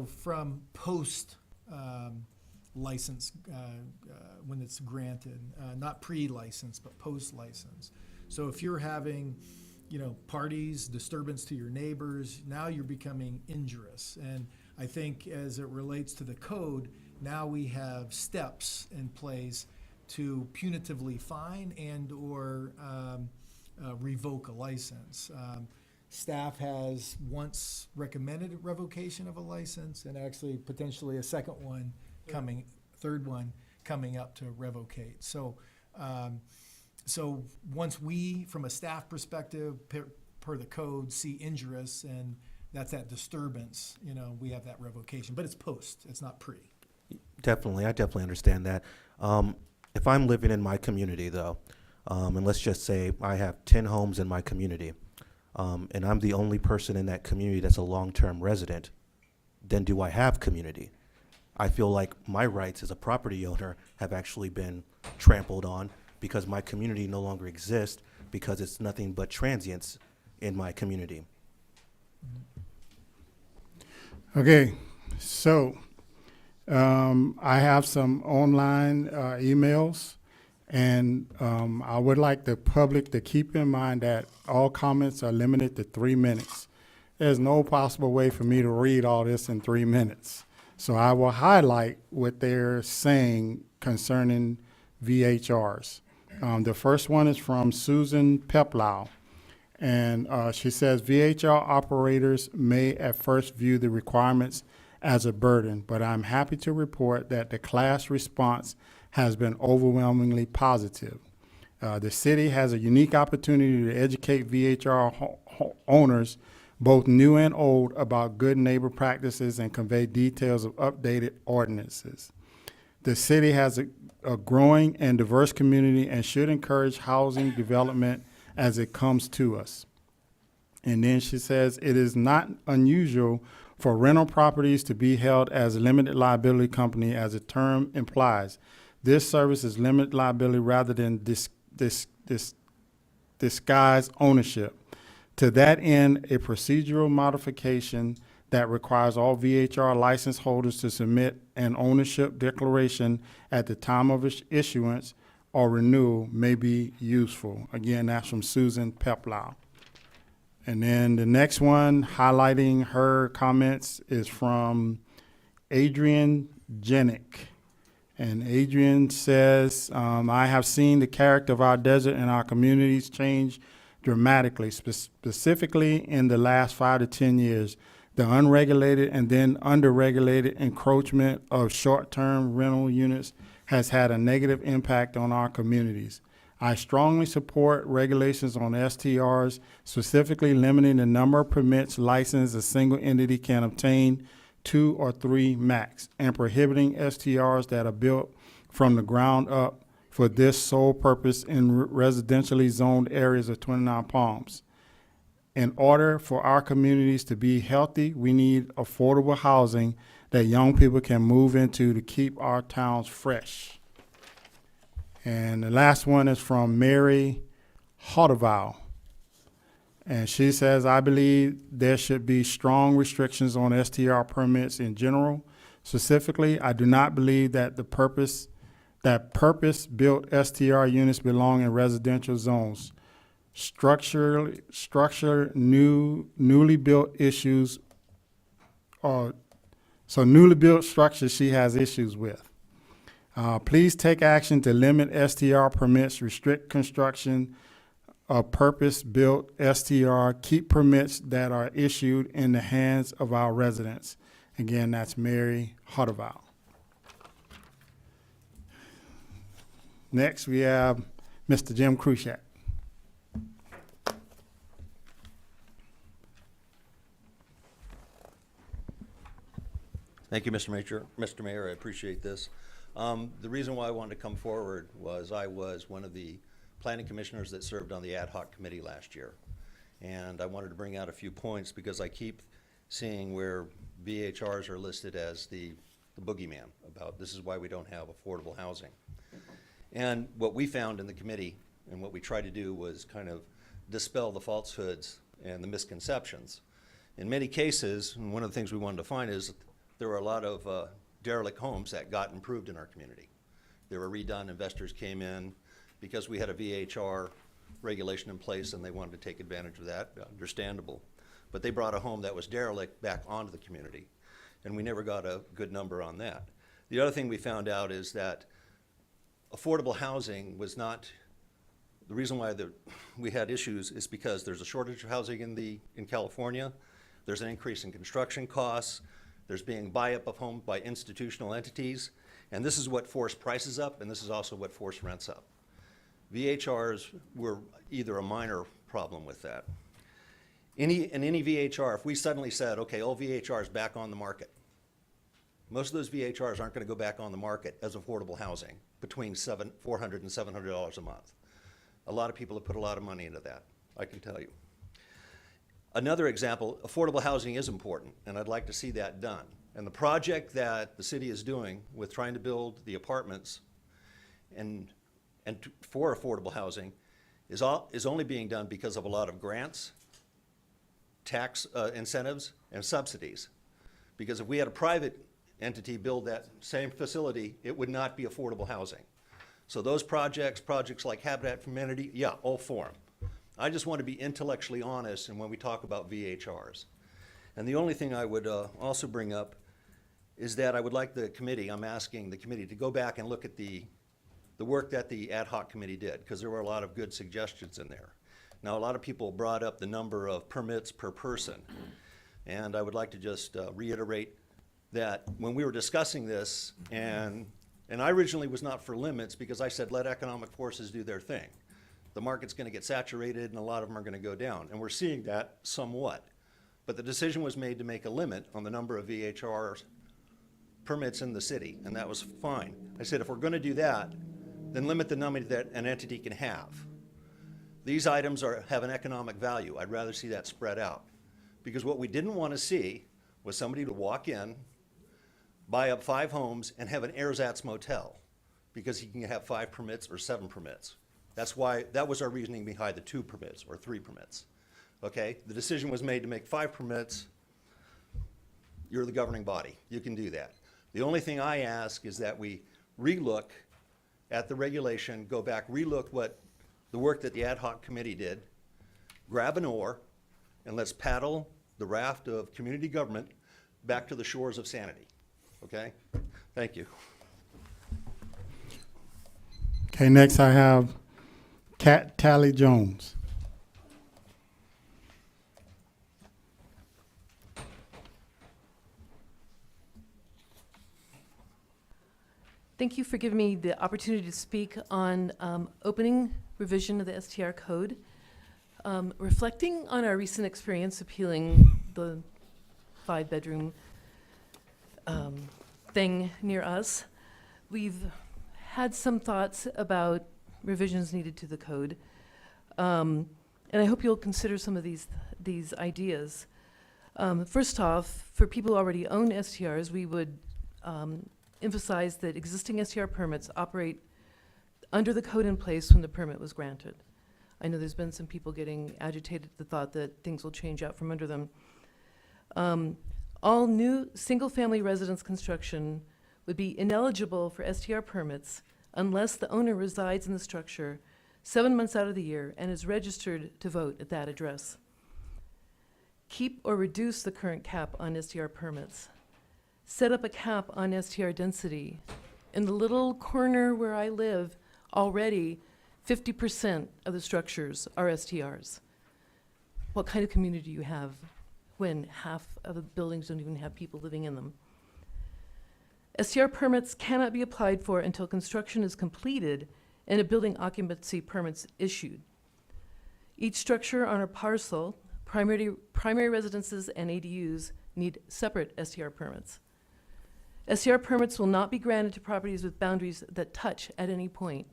from post license when it's granted, not pre-license but post-license. So if you're having, parties, disturbance to your neighbors, now you're becoming injurious. And I think as it relates to the code, now we have steps in place to punitively fine and or revoke a license. Staff has once recommended a revocation of a license and actually potentially a third one coming up to revocate. So once we, from a staff perspective, per the code, see injurious and that's that disturbance, we have that revocation, but it's post, it's not pre. Definitely, I definitely understand that. If I'm living in my community, though, and let's just say I have 10 homes in my community, and I'm the only person in that community that's a long-term resident, then do I have community? I feel like my rights as a property owner have actually been trampled on because my community no longer exists because it's nothing but transients in my community. Okay, so I have some online emails, and I would like the public to keep in mind that all comments are limited to 3 minutes. There's no possible way for me to read all this in 3 minutes. So I will highlight what they're saying concerning VHRs. The first one is from Susan Peplau. And she says, VHR operators may at first view the requirements as a burden, but I'm happy to report that the class response has been overwhelmingly positive. The city has a unique opportunity to educate VHR owners, both new and old, about good neighbor practices and convey details of updated ordinances. The city has a growing and diverse community and should encourage housing development as it comes to us. And then she says, it is not unusual for rental properties to be held as a limited liability company as the term implies. This service is limited liability rather than disguised ownership. To that end, a procedural modification that requires all VHR license holders to submit an ownership declaration at the time of issuance or renewal may be useful. Again, that's from Susan Peplau. And then the next one, highlighting her comments, is from Adrian Jenick. And Adrian says, I have seen the character of our desert and our communities change dramatically, specifically in the last 5 to 10 years. The unregulated and then underregulated encroachment of short-term rental units has had a negative impact on our communities. I strongly support regulations on STRs, specifically limiting the number of permits licensed a single entity can obtain, 2 or 3 max, and prohibiting STRs that are built from the ground up for this sole purpose in residentially zoned areas of 29 Palms. In order for our communities to be healthy, we need affordable housing that young people can move into to keep our towns fresh. And the last one is from Mary Hodeval. And she says, I believe there should be strong restrictions on STR permits in general. Specifically, I do not believe that purpose-built STR units belong in residential zones. Newly built issues, so newly built structures she has issues with. Please take action to limit STR permits, restrict construction of purpose-built STR, keep permits that are issued in the hands of our residents. Again, that's Mary Hodeval. Next, we have Mr. Jim Kruschak. Thank you, Mr. Mayor. I appreciate this. The reason why I wanted to come forward was I was one of the planning commissioners that served on the ad hoc committee last year. And I wanted to bring out a few points because I keep seeing where VHRs are listed as the boogeyman about this is why we don't have affordable housing. And what we found in the committee and what we tried to do was kind of dispel the falsehoods and the misconceptions. In many cases, and one of the things we wanted to find is there were a lot of derelict homes that got improved in our community. They were redone, investors came in because we had a VHR regulation in place and they wanted to take advantage of that, understandable. But they brought a home that was derelict back onto the community, and we never got a good number on that. The other thing we found out is that affordable housing was not, the reason why we had issues is because there's a shortage of housing in California, there's an increase in construction costs, there's being buy-up of homes by institutional entities, and this is what forced prices up, and this is also what forced rents up. VHRs were either a minor problem with that. In any VHR, if we suddenly said, okay, all VHRs back on the market, most of those VHRs aren't going to go back on the market as affordable housing between $400 and $700 a month. A lot of people have put a lot of money into that, I can tell you. Another example, affordable housing is important, and I'd like to see that done. And the project that the city is doing with trying to build the apartments and for affordable housing is only being done because of a lot of grants, tax incentives, and subsidies. Because if we had a private entity build that same facility, it would not be affordable housing. So those projects like Habitat for Humanity, yeah, all for them. I just want to be intellectually honest and when we talk about VHRs. And the only thing I would also bring up is that I would like the committee, I'm asking the committee to go back and look at the work that the ad hoc committee did, because there were a lot of good suggestions in there. Now, a lot of people brought up the number of permits per person, and I would like to just reiterate that when we were discussing this, and I originally was not for limits because I said let economic forces do their thing. The market's going to get saturated and a lot of them are going to go down, and we're seeing that somewhat. But the decision was made to make a limit on the number of VHR permits in the city, and that was fine. I said if we're going to do that, then limit the number that an entity can have. These items have an economic value. I'd rather see that spread out. Because what we didn't want to see was somebody to walk in, buy up 5 homes, and have an ersatz motel because he can have 5 permits or 7 permits. That was our reasoning behind the 2 permits or 3 permits. Okay, the decision was made to make 5 permits. You're the governing body. You can do that. The only thing I ask is that we relook at the regulation, go back, relook what the work that the ad hoc committee did, grab an oar, and let's paddle the raft of community government back to the shores of sanity. Okay? Thank you. Okay, next I have Kat Tally Jones. Thank you for giving me the opportunity to speak on opening revision of the STR code. Reflecting on our recent experience appealing the 5-bedroom thing near us, we've had some thoughts about revisions needed to the code. And I hope you'll consider some of these ideas. First off, for people who already own STRs, we would emphasize that existing STR permits operate under the code in place when the permit was granted. I know there's been some people getting agitated at the thought that things will change out from under them. All new single-family residence construction would be ineligible for STR permits unless the owner resides in the structure 7 months out of the year and is registered to vote at that address. Keep or reduce the current cap on STR permits. Set up a cap on STR density. In the little corner where I live, already 50% of the structures are STRs. What kind of community do you have when half of the buildings don't even have people living in them? STR permits cannot be applied for until construction is completed and a building occupancy permit's issued. Each structure on a parcel, primary residences and ADUs, need separate STR permits. STR permits will not be granted to properties with boundaries that touch at any point.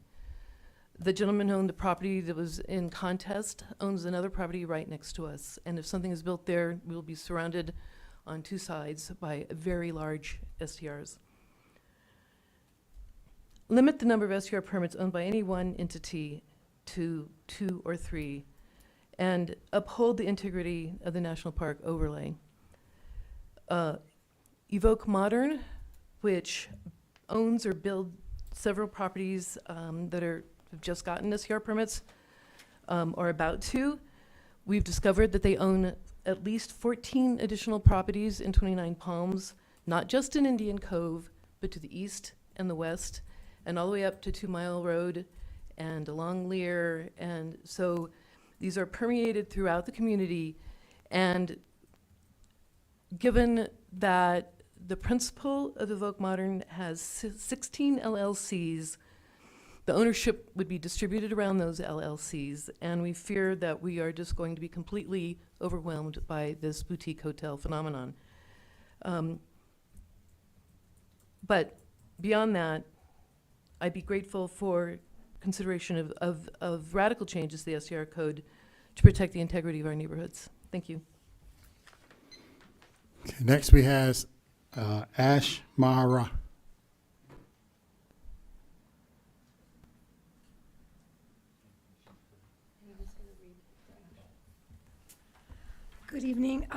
The gentleman who owned the property that was in contest owns another property right next to us. And if something is built there, we'll be surrounded on 2 sides by very large STRs. Limit the number of STR permits owned by any one entity to 2 or 3, and uphold the integrity of the national park overlay. Evoke Modern, which owns or builds several properties that have just gotten STR permits or about to. We've discovered that they own at least 14 additional properties in 29 Palms, not just in Indian Cove, but to the east and the west, and all the way up to 2 Mile Road and along Lear. And so these are permeated throughout the community. And given that the principal of Evoke Modern has 16 LLCs, the ownership would be distributed around those LLCs, and we fear that we are just going to be completely overwhelmed by this boutique hotel phenomenon. But beyond that, I'd be grateful for consideration of radical changes to the STR code to protect the integrity of our neighborhoods. Thank you. Okay, next we have Ash Mahara. Good evening.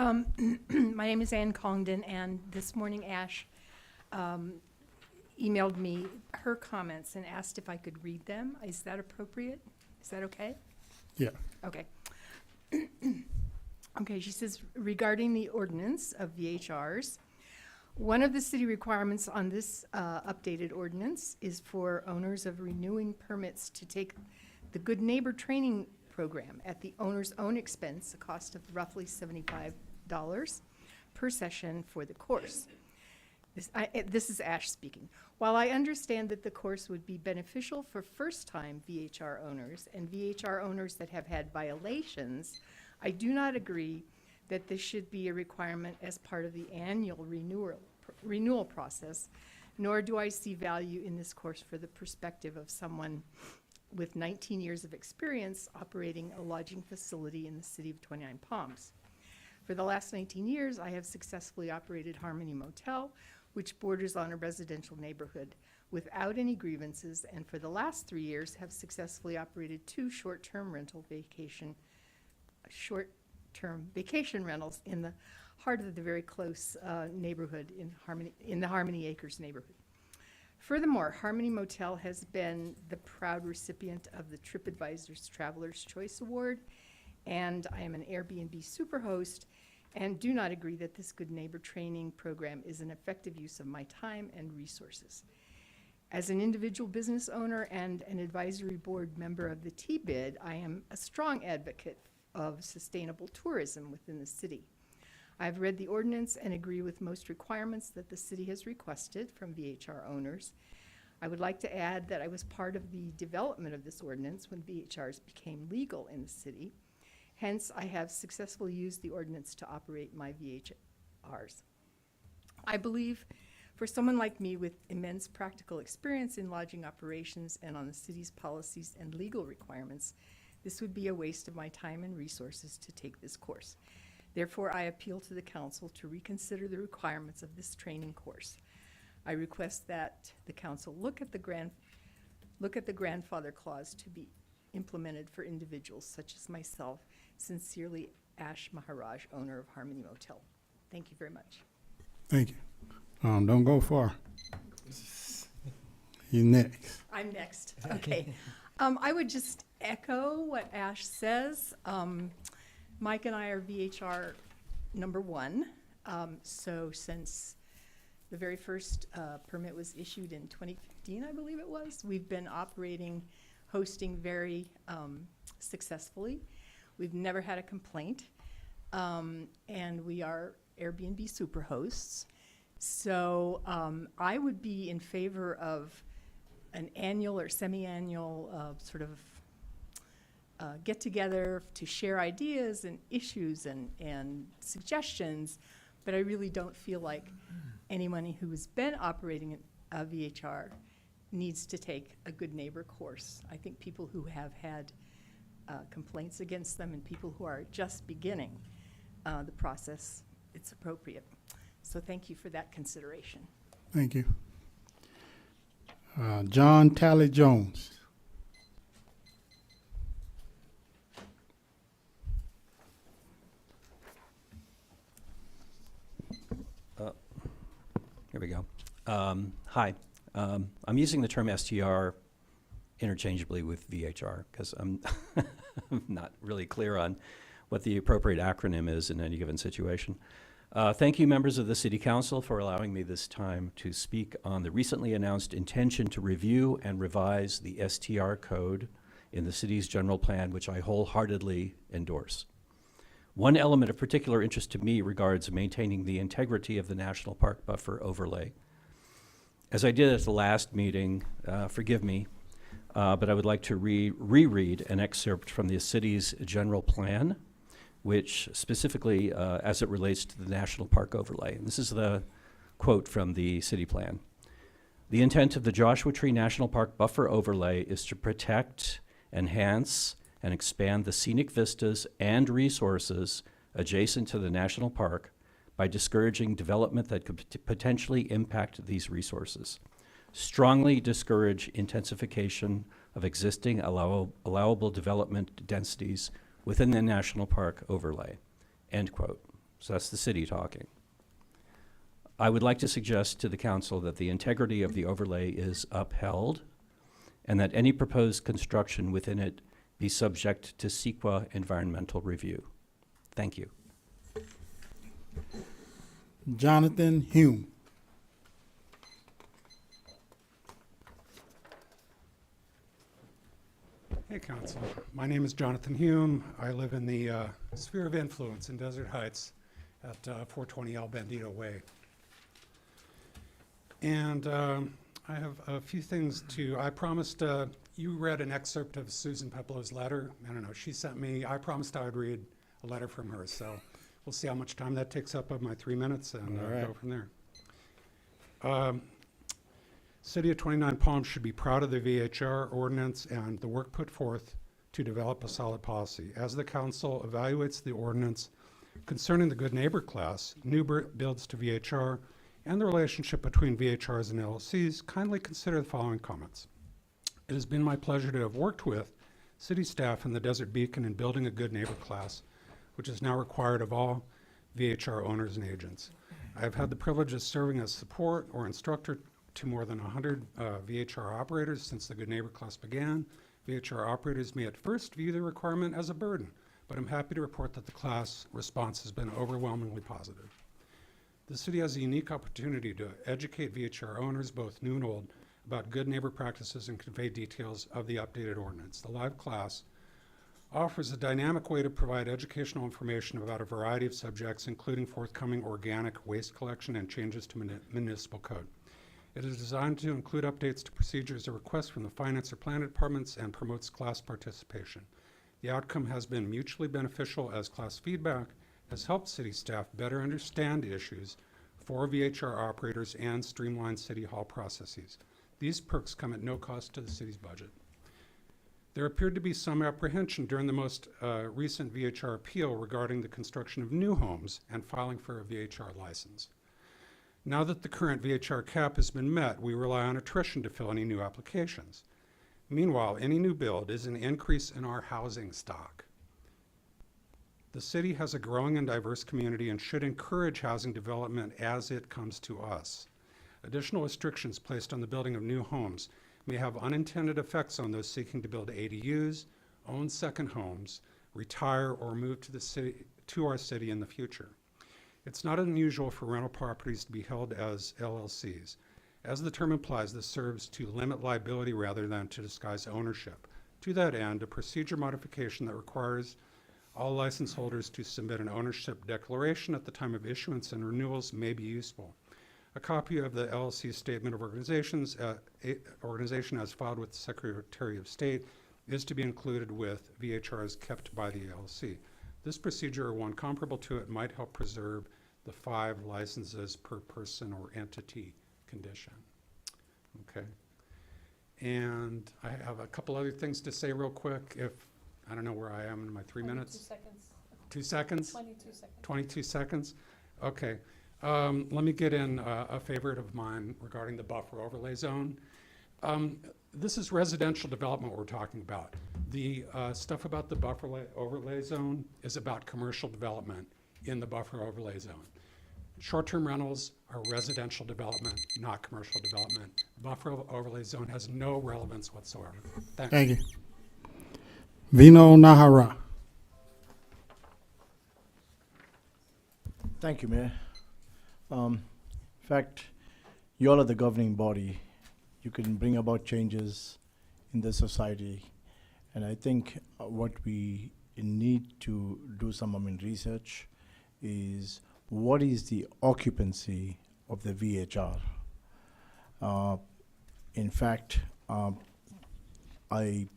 My name is Ann Congdon, and this morning Ash emailed me her comments and asked if I could read them. Is that appropriate? Is that okay? Yeah. Okay. Okay, she says, regarding the ordinance of VHRs, one of the city requirements on this updated ordinance is for owners of renewing permits to take the Good Neighbor Training Program at the owner's own expense, a cost of roughly $75 per session for the course. This is Ash speaking. While I understand that the course would be beneficial for first-time VHR owners and VHR owners that have had violations, I do not agree that this should be a requirement as part of the annual renewal process, nor do I see value in this course for the perspective of someone with 19 years of experience operating a lodging facility in the city of 29 Palms. For the last 19 years, I have successfully operated Harmony Motel, which borders on a residential neighborhood, without any grievances, and for the last 3 years have successfully operated 2 short-term rental vacation short-term vacation rentals in the heart of the very close neighborhood in the Harmony Acres neighborhood. Furthermore, Harmony Motel has been the proud recipient of the TripAdvisor's Traveler's Choice Award, and I am an Airbnb superhost and do not agree that this Good Neighbor training program is an effective use of my time and resources. As an individual business owner and an advisory board member of the TBID, I am a strong advocate of sustainable tourism within the city. I've read the ordinance and agree with most requirements that the city has requested from VHR owners. I would like to add that I was part of the development of this ordinance when VHRs became legal in the city. Hence, I have successfully used the ordinance to operate my VHRs. I believe for someone like me with immense practical experience in lodging operations and on the city's policies and legal requirements, this would be a waste of my time and resources to take this course. Therefore, I appeal to the council to reconsider the requirements of this training course. I request that the council look at the grandfather clause to be implemented for individuals such as myself. Sincerely, Ash Maharaj, owner of Harmony Motel. Thank you very much. Thank you. Don't go far. You next. I'm next. Okay. I would just echo what Ash says. Mike and I are VHR number 1. So since the very first permit was issued in 2015, I believe it was, we've been operating, hosting very successfully. We've never had a complaint. And we are Airbnb superhosts. So I would be in favor of an annual or semi-annual sort of get together to share ideas and issues and suggestions, but I really don't feel like anyone who has been operating a VHR needs to take a Good Neighbor course. I think people who have had complaints against them and people who are just beginning the process, it's appropriate. So thank you for that consideration. Thank you. John Talley Jones. Here we go. Hi. I'm using the term STR interchangeably with VHR because I'm not really clear on what the appropriate acronym is in any given situation. Thank you, members of the City Council, for allowing me this time to speak on the recently announced intention to review and revise the STR code in the city's general plan, which I wholeheartedly endorse. One element of particular interest to me regards maintaining the integrity of the National Park Buffer overlay. As I did at the last meeting, forgive me, but I would like to reread an excerpt from the city's general plan, which specifically, as it relates to the National Park overlay. And this is the quote from the city plan. The intent of the Joshua Tree National Park Buffer overlay is to protect, enhance, and expand the scenic vistas and resources adjacent to the national park by discouraging development that could potentially impact these resources. Strongly discourage intensification of existing allowable development densities within the national park overlay, end quote. So that's the city talking. I would like to suggest to the council that the integrity of the overlay is upheld and that any proposed construction within it be subject to CEQA environmental review. Thank you. Jonathan Hume. Hey, Council. My name is Jonathan Hume. I live in the sphere of influence in Desert Heights at 420 El Bandito Way. And I have a few things I promised, you read an excerpt of Susan Peplow's letter. I don't know, she sent me, I promised I would read a letter from her, so we'll see how much time that takes up of my 3 minutes and go from there. City of 29 Palms should be proud of the VHR ordinance and the work put forth to develop a solid policy. As the council evaluates the ordinance concerning the Good Neighbor class, new builds to VHR, and the relationship between VHRs and LLCs, kindly consider the following comments. It has been my pleasure to have worked with city staff and the Desert Beacon in building a Good Neighbor class which is now required of all VHR owners and agents. I have had the privilege of serving as support or instructor to more than 100 VHR operators since the Good Neighbor class began. VHR operators may at first view the requirement as a burden, but I'm happy to report that the class response has been overwhelmingly positive. The city has a unique opportunity to educate VHR owners, both new and old, about good neighbor practices and convey details of the updated ordinance. The live class offers a dynamic way to provide educational information about a variety of subjects, including forthcoming organic waste collection and changes to municipal code. It is designed to include updates to procedures or requests from the finance or planning departments and promotes class participation. The outcome has been mutually beneficial as class feedback has helped city staff better understand issues for VHR operators and streamline city hall processes. These perks come at no cost to the city's budget. There appeared to be some apprehension during the most recent VHR appeal regarding the construction of new homes and filing for a VHR license. Now that the current VHR cap has been met, we rely on attrition to fill any new applications. Meanwhile, any new build is an increase in our housing stock. The city has a growing and diverse community and should encourage housing development as it comes to us. Additional restrictions placed on the building of new homes may have unintended effects on those seeking to build ADUs, own second homes, retire, or move to our city in the future. It's not unusual for rental properties to be held as LLCs. As the term implies, this serves to limit liability rather than to disguise ownership. To that end, a procedure modification that requires all license holders to submit an ownership declaration at the time of issuance and renewals may be useful. A copy of the LLC Statement of Organization as filed with the Secretary of State is to be included with VHRs kept by the LLC. This procedure, or one comparable to it, might help preserve the 5 licenses per person or entity condition. Okay. And I have a couple other things to say real quick. If I don't know where I am in my 3 minutes. 2 seconds. 2 seconds? 22 seconds. 22 seconds? Okay. Let me get in a favorite of mine regarding the buffer overlay zone. This is residential development we're talking about. The stuff about the buffer overlay zone is about commercial development in the buffer overlay zone. Short-term rentals are residential development, not commercial development. Buffer overlay zone has no relevance whatsoever. Thanks. Thank you. Vino Nahara. Thank you, Mayor. In fact, you all are the governing body. You can bring about changes in the society. And I think what we need to do some research is what is the occupancy of the VHR. In fact, I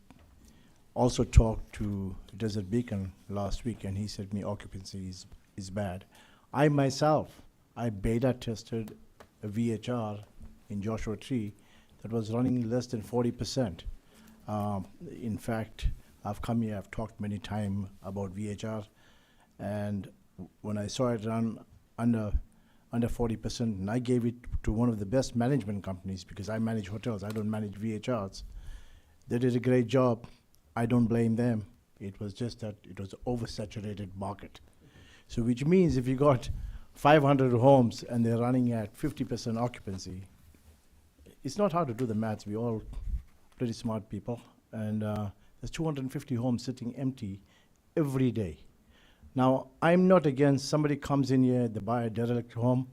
also talked to Desert Beacon last week, and he said me occupancy is bad. I myself, I beta tested a VHR in Joshua Tree that was running less than 40%. In fact, I've come here, I've talked many times about VHR, and when I saw it run under 40%, and I gave it to one of the best management companies because I manage hotels, I don't manage VHRs. They did a great job. I don't blame them. It was just that it was oversaturated market. So which means if you got 500 homes and they're running at 50% occupancy, it's not hard to do the maths. We're all pretty smart people. And there's 250 homes sitting empty every day. Now, I'm not against somebody comes in here, they buy a derelict home,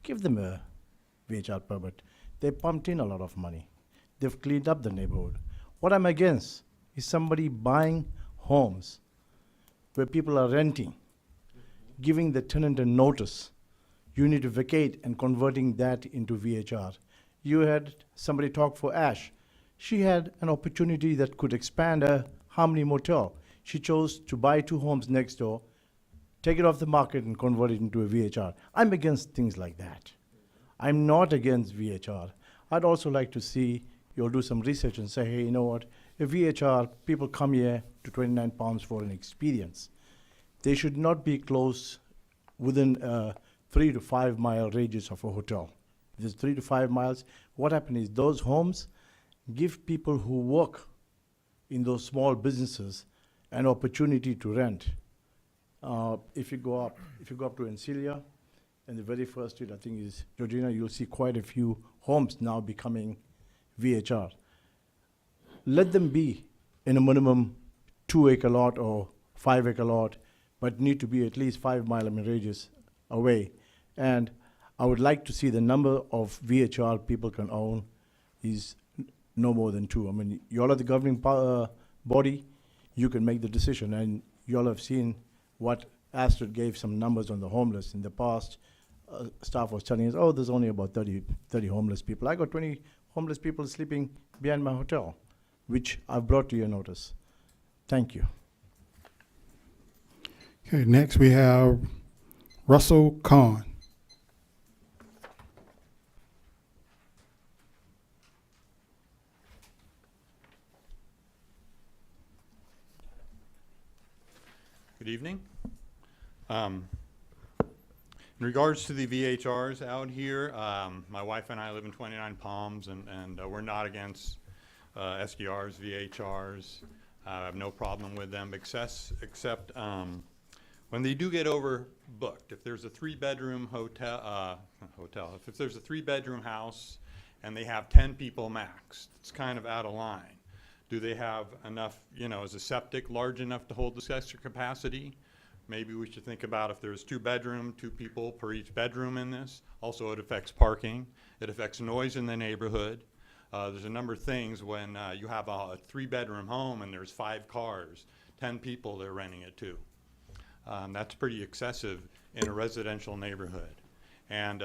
give them a VHR permit. They pumped in a lot of money. They've cleaned up the neighborhood. What I'm against is somebody buying homes where people are renting, giving the tenant a notice. You need to vacate and converting that into VHR. You had somebody talk for Ash. She had an opportunity that could expand a Harmony Motel. She chose to buy 2 homes next door, take it off the market and convert it into a VHR. I'm against things like that. I'm not against VHR. I'd also like to see you'll do some research and say, hey, you know what, a VHR, people come here to 29 Palms for an experience. They should not be close within a 3 to 5 mile radius of a hotel. If there's 3 to 5 miles, what happens is those homes give people who work in those small businesses an opportunity to rent. If you go up to Encilia, and the very first street, I think is Georgina, you'll see quite a few homes now becoming VHR. Let them be in a minimum 2-acre lot or 5-acre lot, but need to be at least 5 mile radius away. And I would like to see the number of VHR people can own is no more than 2. I mean, y'all are the governing body, you can make the decision, and y'all have seen what Astrid gave some numbers on the homeless in the past. Staff was telling us, oh, there's only about 30 homeless people. I got 20 homeless people sleeping behind my hotel, which I've brought to your notice. Thank you. Okay, next we have Russell Kahn. Good evening. In regards to the VHRs out here, my wife and I live in 29 Palms, and we're not against SDRs, VHRs. I have no problem with them, except when they do get overbooked. If there's a 3-bedroom if there's a 3-bedroom house and they have 10 people max, it's kind of out of line. Do they have enough, is the septic large enough to hold this extra capacity? Maybe we should think about if there's 2-bedroom, 2 people per each bedroom in this. Also, it affects parking. It affects noise in the neighborhood. There's a number of things when you have a 3-bedroom home and there's 5 cars, 10 people they're renting it to. That's pretty excessive in a residential neighborhood. And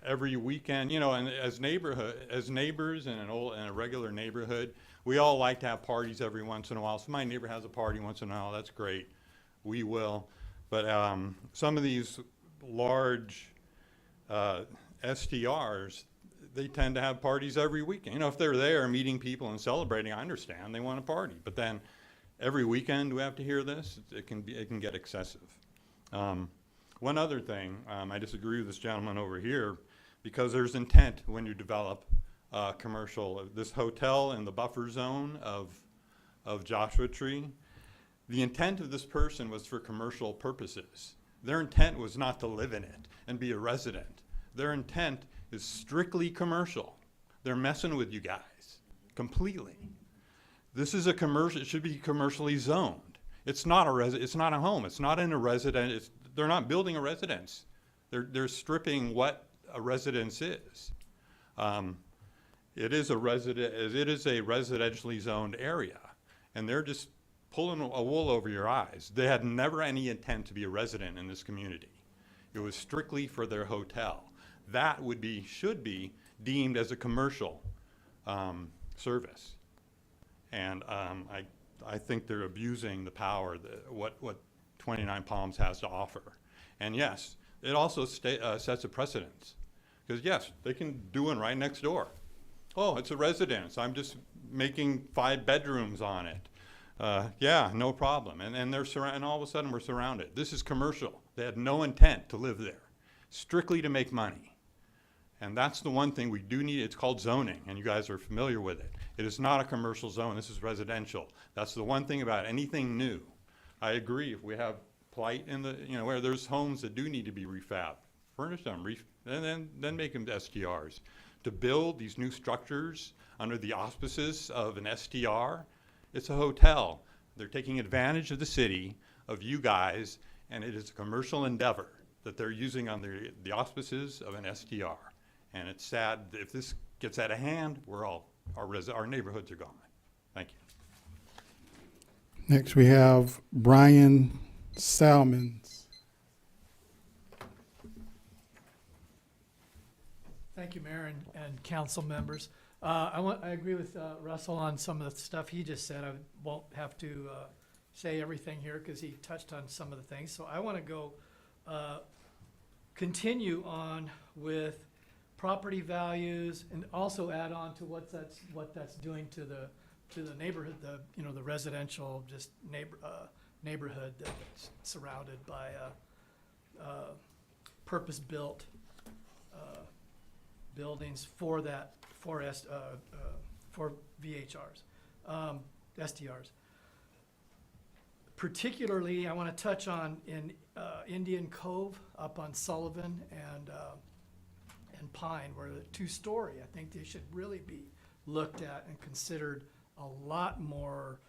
every weekend, and as neighbors in a regular neighborhood, we all like to have parties every once in a while. So my neighbor has a party once in a while, that's great. We will. But some of these large STRs, they tend to have parties every weekend. If they're there meeting people and celebrating, I understand they want a party. But then every weekend we have to hear this, it can get excessive. One other thing, I disagree with this gentleman over here, because there's intent when you develop commercial. This hotel in the buffer zone of Joshua Tree, the intent of this person was for commercial purposes. Their intent was not to live in it and be a resident. Their intent is strictly commercial. They're messing with you guys completely. This is a commercial, it should be commercially zoned. It's not it's not a home, it's not in a residence, they're not building a residence. They're stripping what a residence is. It is a residentially zoned area, and they're just pulling a wool over your eyes. They had never any intent to be a resident in this community. It was strictly for their hotel. That should be deemed as a commercial service. And I think they're abusing the power what 29 Palms has to offer. And yes, it also sets a precedence. Because yes, they can do it right next door. Oh, it's a residence. I'm just making 5 bedrooms on it. Yeah, no problem. And all of a sudden we're surrounded. This is commercial. They had no intent to live there, strictly to make money. And that's the one thing we do need. It's called zoning, and you guys are familiar with it. It is not a commercial zone. This is residential. That's the one thing about anything new. I agree. If we have plight in the, where there's homes that do need to be refabbed, furnish them, and then make them STRs. To build these new structures under the auspices of an STR, it's a hotel. They're taking advantage of the city, of you guys, and it is a commercial endeavor that they're using under the auspices of an STR. And it's sad that if this gets out of hand, our neighborhoods are gone. Thank you. Next we have Brian Salmons. Thank you, Mayor and council members. I agree with Russell on some of the stuff he just said. I won't have to say everything here because he touched on some of the things. So I want to go continue on with property values and also add on to what that's doing to the neighborhood, the residential neighborhood that's surrounded by purpose-built buildings for VHRs, STRs. particularly, I want to touch on in Indian Cove up on Sullivan and Pine, where the two-story, I think they should really be looked at and considered a lot more.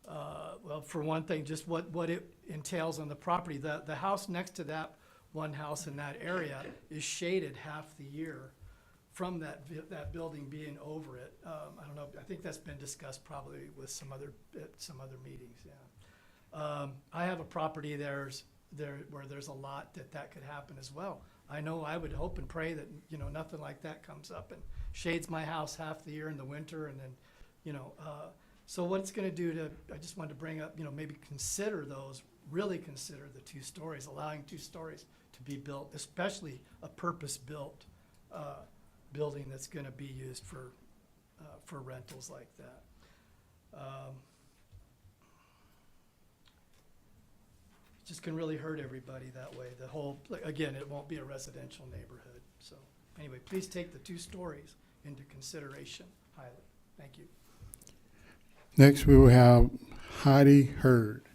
Well, for one thing, just what it entails on the property. The house next to that one house in that area is shaded half the year from that building being over it. I don't know. I think that's been discussed probably with some other meetings. Yeah. I have a property there where there's a lot that could happen as well. I know I would hope and pray that nothing like that comes up and shades my house half the year in the winter, and then so what it's going to do I just wanted to bring up, maybe really consider the 2 stories, allowing 2 stories to be built, especially a purpose-built building that's going to be used for rentals like that. Just can really hurt everybody that way. Again, it won't be a residential neighborhood. So anyway, please take the 2 stories into consideration highly. Thank you. Next, we will have Heidi Hurd.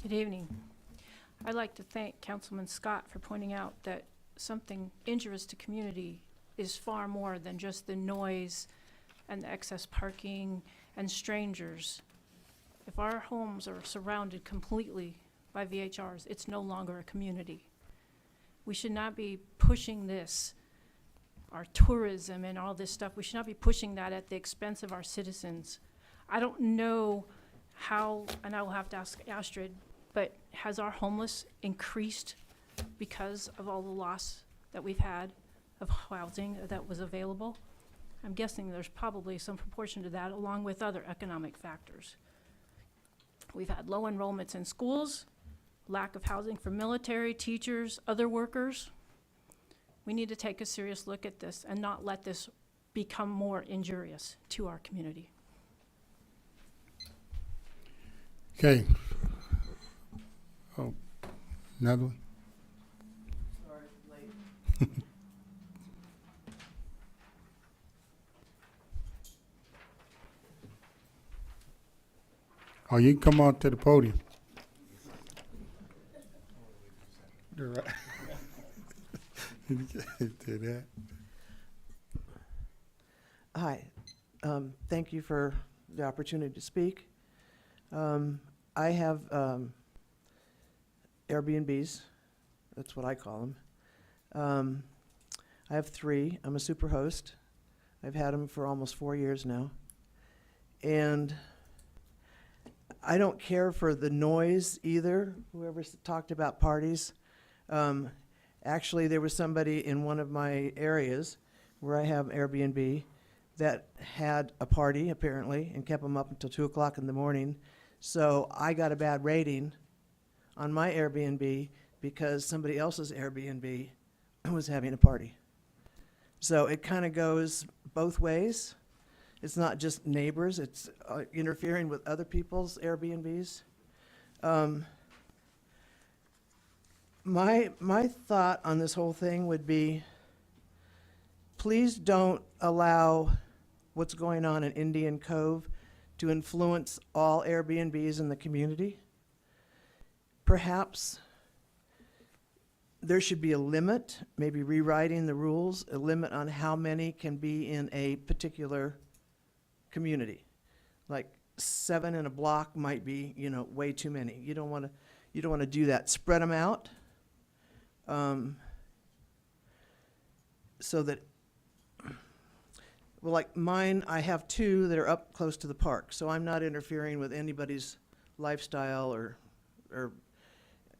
Good evening. I'd like to thank Councilman Scott for pointing out that something injurious to community is far more than just the noise and the excess parking and strangers. If our homes are surrounded completely by VHRs, it's no longer a community. We should not be pushing this, our tourism and all this stuff, we should not be pushing that at the expense of our citizens. I don't know how, and I will have to ask Astrid, but has our homeless increased because of all the loss that we've had of housing that was available? I'm guessing there's probably some proportion to that, along with other economic factors. We've had low enrollments in schools, lack of housing for military, teachers, other workers. We need to take a serious look at this and not let this become more injurious to our community. Okay. Oh, another one? Sorry, late. Oh, you can come on to the podium. Do that. Hi, thank you for the opportunity to speak. I have Airbnbs, that's what I call them. I have 3. I'm a super host. I've had them for almost 4 years now. And I don't care for the noise either, whoever talked about parties. Actually, there was somebody in one of my areas where I have Airbnb that had a party, apparently, and kept them up until 2 o'clock in the morning. So I got a bad rating on my Airbnb because somebody else's Airbnb was having a party. So it kind of goes both ways. It's not just neighbors, it's interfering with other people's Airbnbs. My thought on this whole thing would be, please don't allow what's going on in Indian Cove to influence all Airbnbs in the community. Perhaps there should be a limit, maybe rewriting the rules, a limit on how many can be in a particular community. Like 7 in a block might be, way too many. You don't want to do that. Spread them out, so that, well, like mine, I have 2 that are up close to the park, so I'm not interfering with anybody's lifestyle or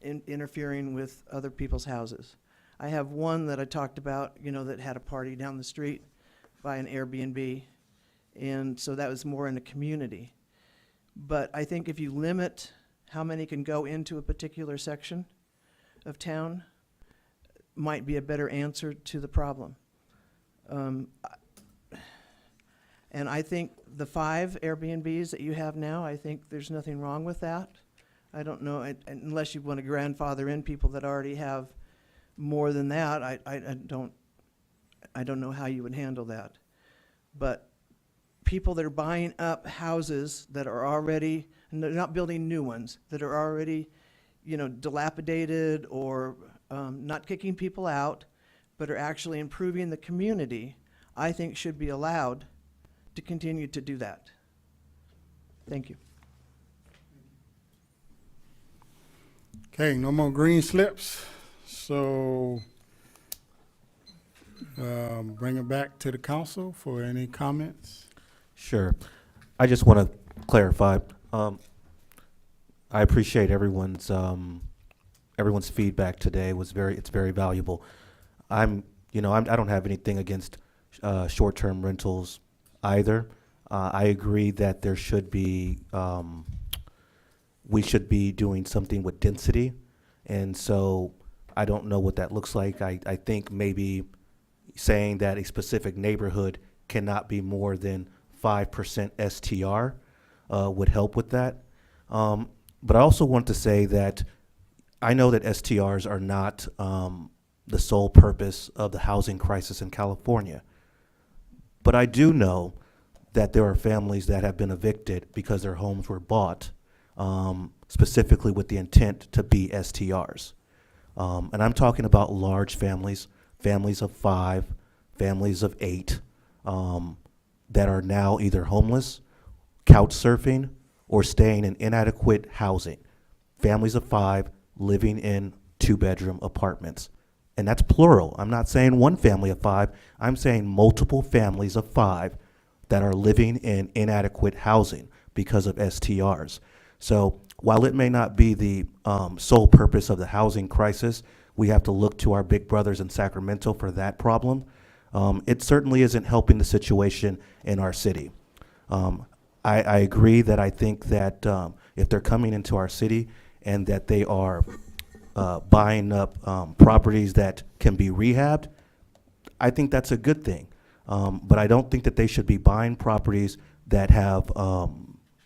interfering with other people's houses. I have 1 that I talked about, that had a party down the street by an Airbnb, and so that was more in the community. But I think if you limit how many can go into a particular section of town, might be a better answer to the problem. And I think the 5 Airbnbs that you have now, I think there's nothing wrong with that. I don't know, unless you want to grandfather in people that already have more than that, I I don't know how you would handle that. But people that are buying up houses that are already, and they're not building new ones, that are already, dilapidated or not kicking people out, but are actually improving the community, I think should be allowed to continue to do that. Thank you. Okay, no more green slips. So bring it back to the council for any comments. Sure. I just want to clarify. I appreciate everyone's feedback today. It's very valuable. I don't have anything against short-term rentals either. I agree that there should be we should be doing something with density, and so I don't know what that looks like. I think maybe saying that a specific neighborhood cannot be more than 5% STR would help with that. But I also want to say that I know that STRs are not the sole purpose of the housing crisis in California. But I do know that there are families that have been evicted because their homes were bought specifically with the intent to be STRs. And I'm talking about large families, families of 5, families of 8, that are now either homeless, couch surfing, or staying in inadequate housing. Families of 5 living in 2-bedroom apartments. And that's plural. I'm not saying one family of 5. I'm saying multiple families of 5 that are living in inadequate housing because of STRs. So while it may not be the sole purpose of the housing crisis, we have to look to our big brothers in Sacramento for that problem. It certainly isn't helping the situation in our city. I agree that I think that if they're coming into our city and that they are buying up properties that can be rehabbed, I think that's a good thing. But I don't think that they should be buying properties that have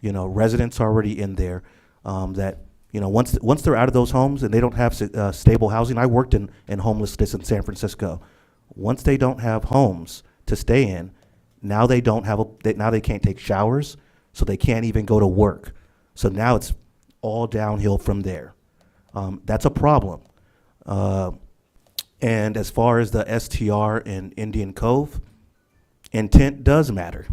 residents already in there, that once they're out of those homes and they don't have stable housing. I worked in homelessness in San Francisco. Once they don't have homes to stay in, now they don't have now they can't take showers, so they can't even go to work. So now it's all downhill from there. That's a problem. And as far as the STR in Indian Cove, intent does matter.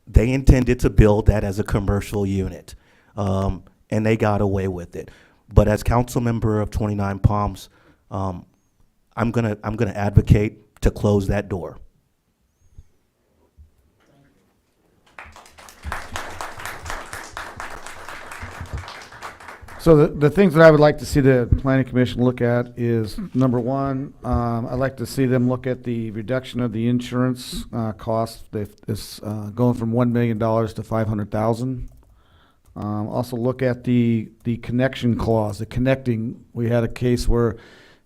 They intended to build that as a commercial unit, and they got away with it. But as council member of 29 Palms, I'm gonna advocate to close that door. So the things that I would like to see the planning commission look at is, number one, I'd like to see them look at the reduction of the insurance cost. It's going from $1 million to $500,000. Also look at the connection clause, the connecting. We had a case where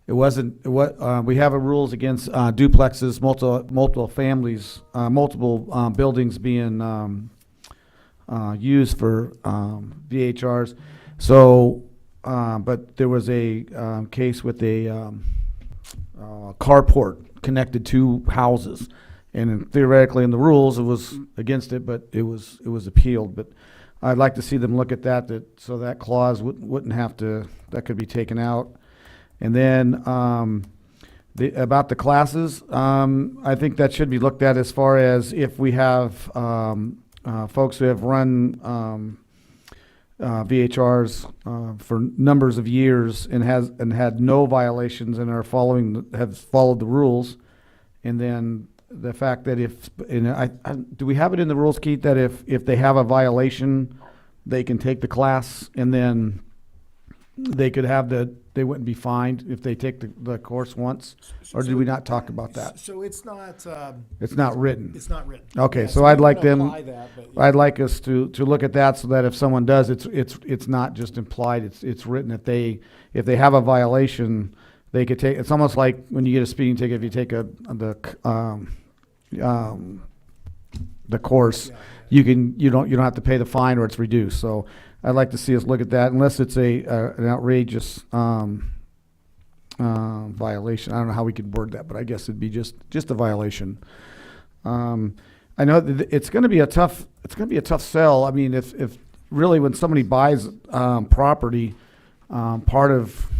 it wasn't, we have a rules against duplexes, multiple families, multiple buildings being used for VHRs. So, but there was a case with a carport connected to houses, and theoretically in the rules it was against it, but it was appealed. But I'd like to see them look at that, so that clause wouldn't have to, that could be taken out. And then about the classes, I think that should be looked at as far as if we have folks who have run VHRs for numbers of years and had no violations and are have followed the rules, and then the fact that do we have it in the rules, Keith, that if they have a violation, they can take the class and then they could have they wouldn't be fined if they take the course once, or did we not talk about that? So it's not. It's not written. It's not written. Okay, Yeah, so we I'd like wouldn't them. apply that, but I'd like us to look at that so that if someone does, it's not just implied. It's written. If they have a violation, they could take. It's almost like when you get a speeding ticket. If you take the course, you don't have to pay the fine, or it's reduced. So I'd like to see us look at that, unless it's an outrageous violation. I don't know how we could word that, but I guess it'd be just a violation. I know that it's going to be a tough sell. I mean, if really when somebody buys property, part of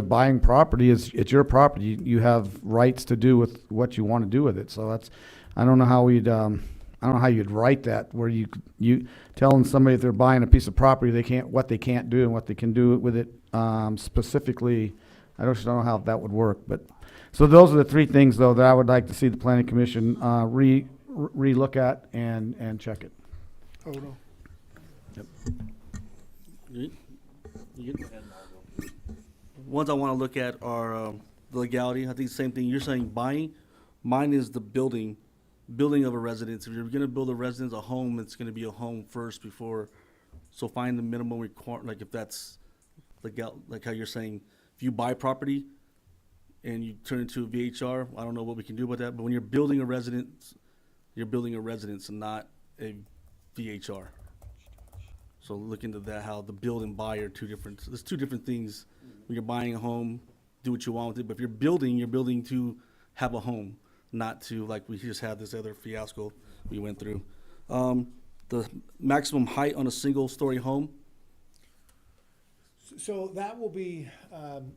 buying property is it's your property. You have rights to do with what you want to do with it. So I don't know how you'd write that where you telling somebody if they're buying a piece of property what they can't do and what they can do with it specifically. I just don't know how that would work, but so those are the three things though that I would like to see the Planning Commission re-look at and check it. Hold on. You good? Ones I want to look at are the legality. I think the same thing. You're saying buying. Mine is the building of a residence. If you're going to build a residence, a home, it's going to be a home first before. So find the minimum requirement. Like if that's legal, like how you're saying, if you buy property and you turn it into a VHR, I don't know what we can do about that. But when you're building a residence, you're building a residence and not a VHR. So look into that, how the build and buy are there's two different things. When you're buying a home, do what you want with it. But if you're building to have a home, not to, like we just had this other fiasco we went through. The maximum height on a single-story home. So that will be,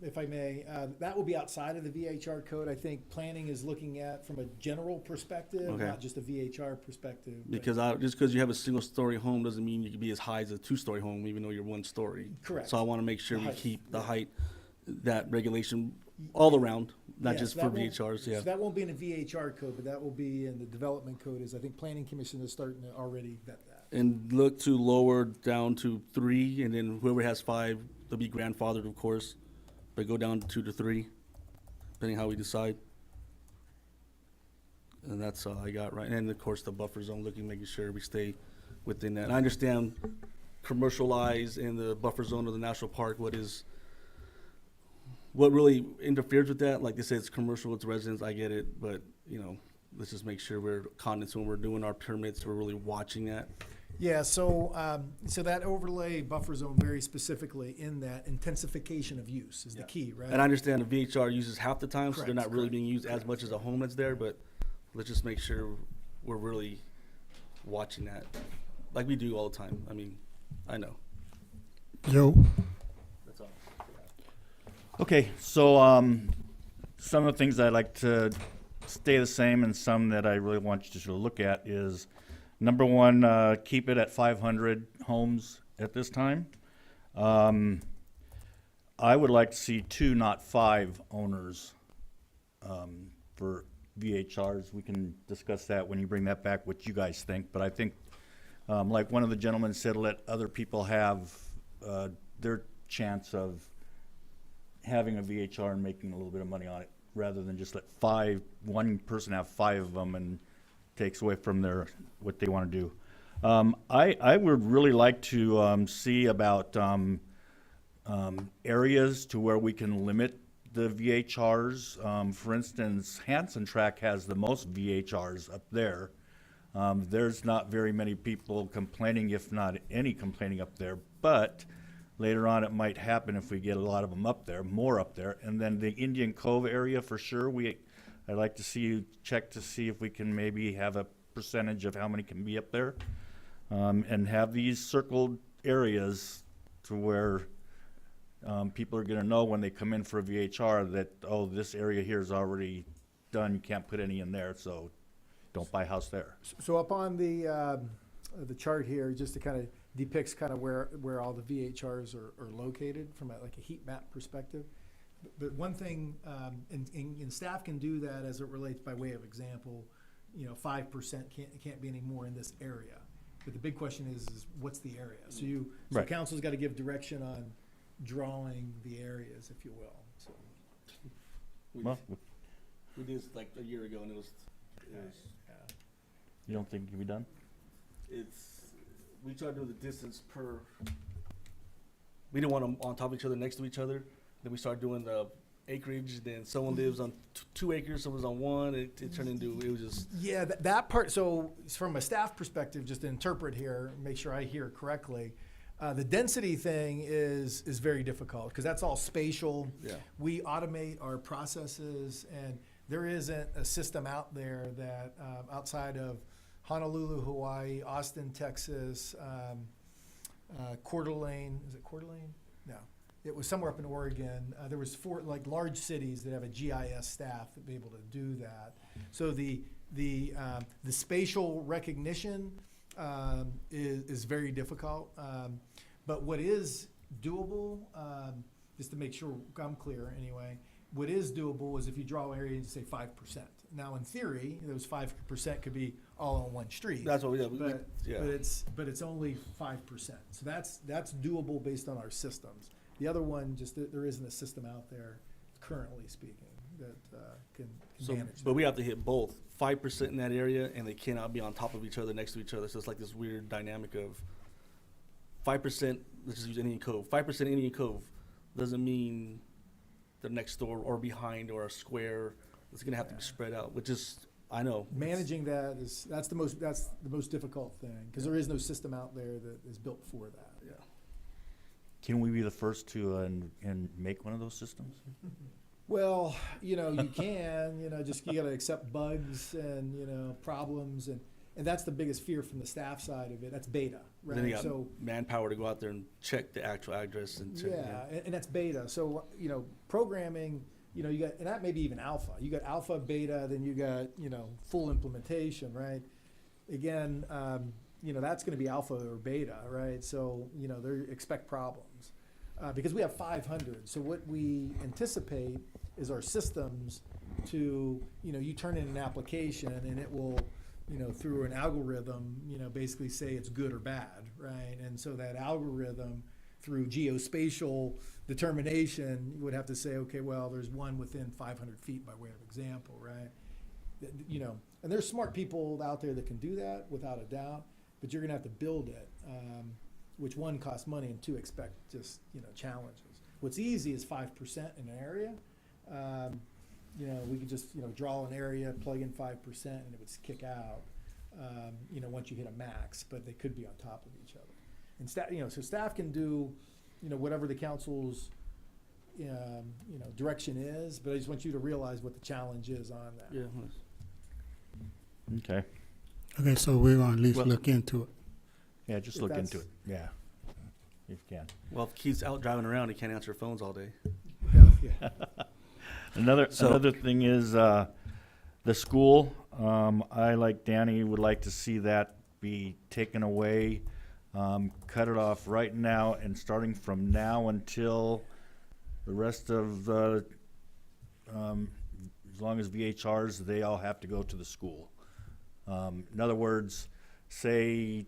if I may, that will be outside of the VHR code. I think planning is looking at from a general perspective, Okay. not just a VHR perspective. but- Because just because you have a single-story home doesn't mean you can be as high as a two-story home, even though you're one story. Correct. So I want to make sure The we height, keep the yeah. height, that regulation all around, not Yes, just that for won't- VHRs. Yeah. So that won't be in the VHR code, but that will be in the development code, as I think Planning Commission is starting to already vet that. And look to lower down to 3, and then whoever has 5, they'll be grandfathered, of course. But go down to 2 to 3, depending how we decide. And that's all I got, right? And of course, the buffer zone, making sure we stay within that. And I understand commercialized in the buffer zone of the national park, what really interferes with that. Like they say, it's commercial, it's residents, I get it, but, let's just make sure we're cognizant when we're doing our permits, we're really watching that. Yeah, so that overlay buffer zone very specifically in that intensification of use is the key, right? And I understand the VHR uses half the time, so they're Correct, not really correct, being used as much as a home that's there, but let's just make sure we're really watching that, like we do all the time. I mean, I know. Joe. That's all. Okay, so some of the things I'd like to stay the same and some that I really want you to look at is, number one, keep it at 500 homes at this time. I would like to see 2, not 5 owners for VHRs. We can discuss that when you bring that back, what you guys think. But I think, like one of the gentlemen said, let other people have their chance of having a VHR and making a little bit of money on it, rather than just let one person have 5 of them and takes away from what they want to do. I would really like to see about areas to where we can limit the VHRs. For instance, Hanson Track has the most VHRs up there. There's not very many people complaining, if not any complaining up there, but later on it might happen if we get a lot of them up there, more up there. And then the Indian Cove area, for sure, I'd like to see you check to see if we can maybe have a percentage of how many can be up there, and have these circled areas to where people are going to know when they come in for a VHR that, oh, this area here is already done, you can't put any in there, so don't buy a house there. So up on the chart here, just to kind of depicts kind of where all the VHRs are located from like a heat map perspective. But one thing, and staff can do that as it relates by way of example, 5% can't be any more in this area. But the big question is what's the area? So Right. council's got to give direction on drawing the areas, if you will. So. We did this like a year ago, and it was You don't think it can be done? we tried to do the distance per. We didn't want them on top of each other, next to each other. Then we started doing the acreage. Then someone lives on 2 acres, someone's on 1. It turned into, it was just. Yeah, that part. So from a staff perspective, just to interpret here, make sure I hear correctly. The density thing is very difficult because that's all spatial. Yeah. We automate our processes, and there isn't a system out there that outside of Honolulu, Hawaii, Austin, Texas, Coeur d'Alene. Is it Coeur d'Alene? No. It was somewhere up in Oregon. There was 4 like large cities that have a GIS staff that be able to do that. So the spatial recognition is very difficult. But what is doable, just to make sure I'm clear anyway, what is doable is if you draw area and say 5%. Now, in theory, those 5% could be all on one street. That's what we did. But Yeah. but it's only 5%. So that's doable based on our systems. The other one, just that there isn't a system out there, currently speaking, that can manage that. But we have to hit both 5% in that area, and they cannot be on top of each other, next to each other. So it's like this weird dynamic of 5%. Let's just use Indian Cove. 5% Indian Cove doesn't mean they're next door or behind or a square. It's gonna have to be spread out, which is, I know. Managing that that's the most difficult thing because there is no system out there that is built for that. Yeah. Can we be the first to and make one of those systems? Well, you can, just you got to accept bugs and problems and that's the biggest fear from the staff side of it. That's beta, right? Then you got manpower to go out there and check the actual address and check. Yeah, and that's beta. So programming, you got, and that may be even alpha. You got alpha, beta, then you got full implementation, right? Again, that's going to be alpha or beta, right? So they expect problems because we have 500. So what we anticipate is our systems to you turn in an application and it will through an algorithm basically say it's good or bad, right? And so that algorithm through geospatial determination would have to say, okay, well, there's one within 500 feet by way of example, right? And there's smart people out there that can do that without a doubt, but you're gonna have to build it, which one costs money and two expect just challenges. What's easy is 5% in an area. We could just draw an area, plug in 5%, and it would kick out. Once you hit a max, but they could be on top of each other. And staff, so staff can do, whatever the council's, direction is. But I just want you to realize what the challenge is on that. Yeah. Okay. Okay, so we're gonna at least look into it. Yeah, just If look that's- into it. Yeah, if you can. Well, if Keith's out driving around, he can't answer phones all day. Yeah. Another thing is the school. I, like Danny, would like to see that be taken away, cut it off right now, and starting from now until the rest of as long as VHRs, they all have to go to the school. In other words, say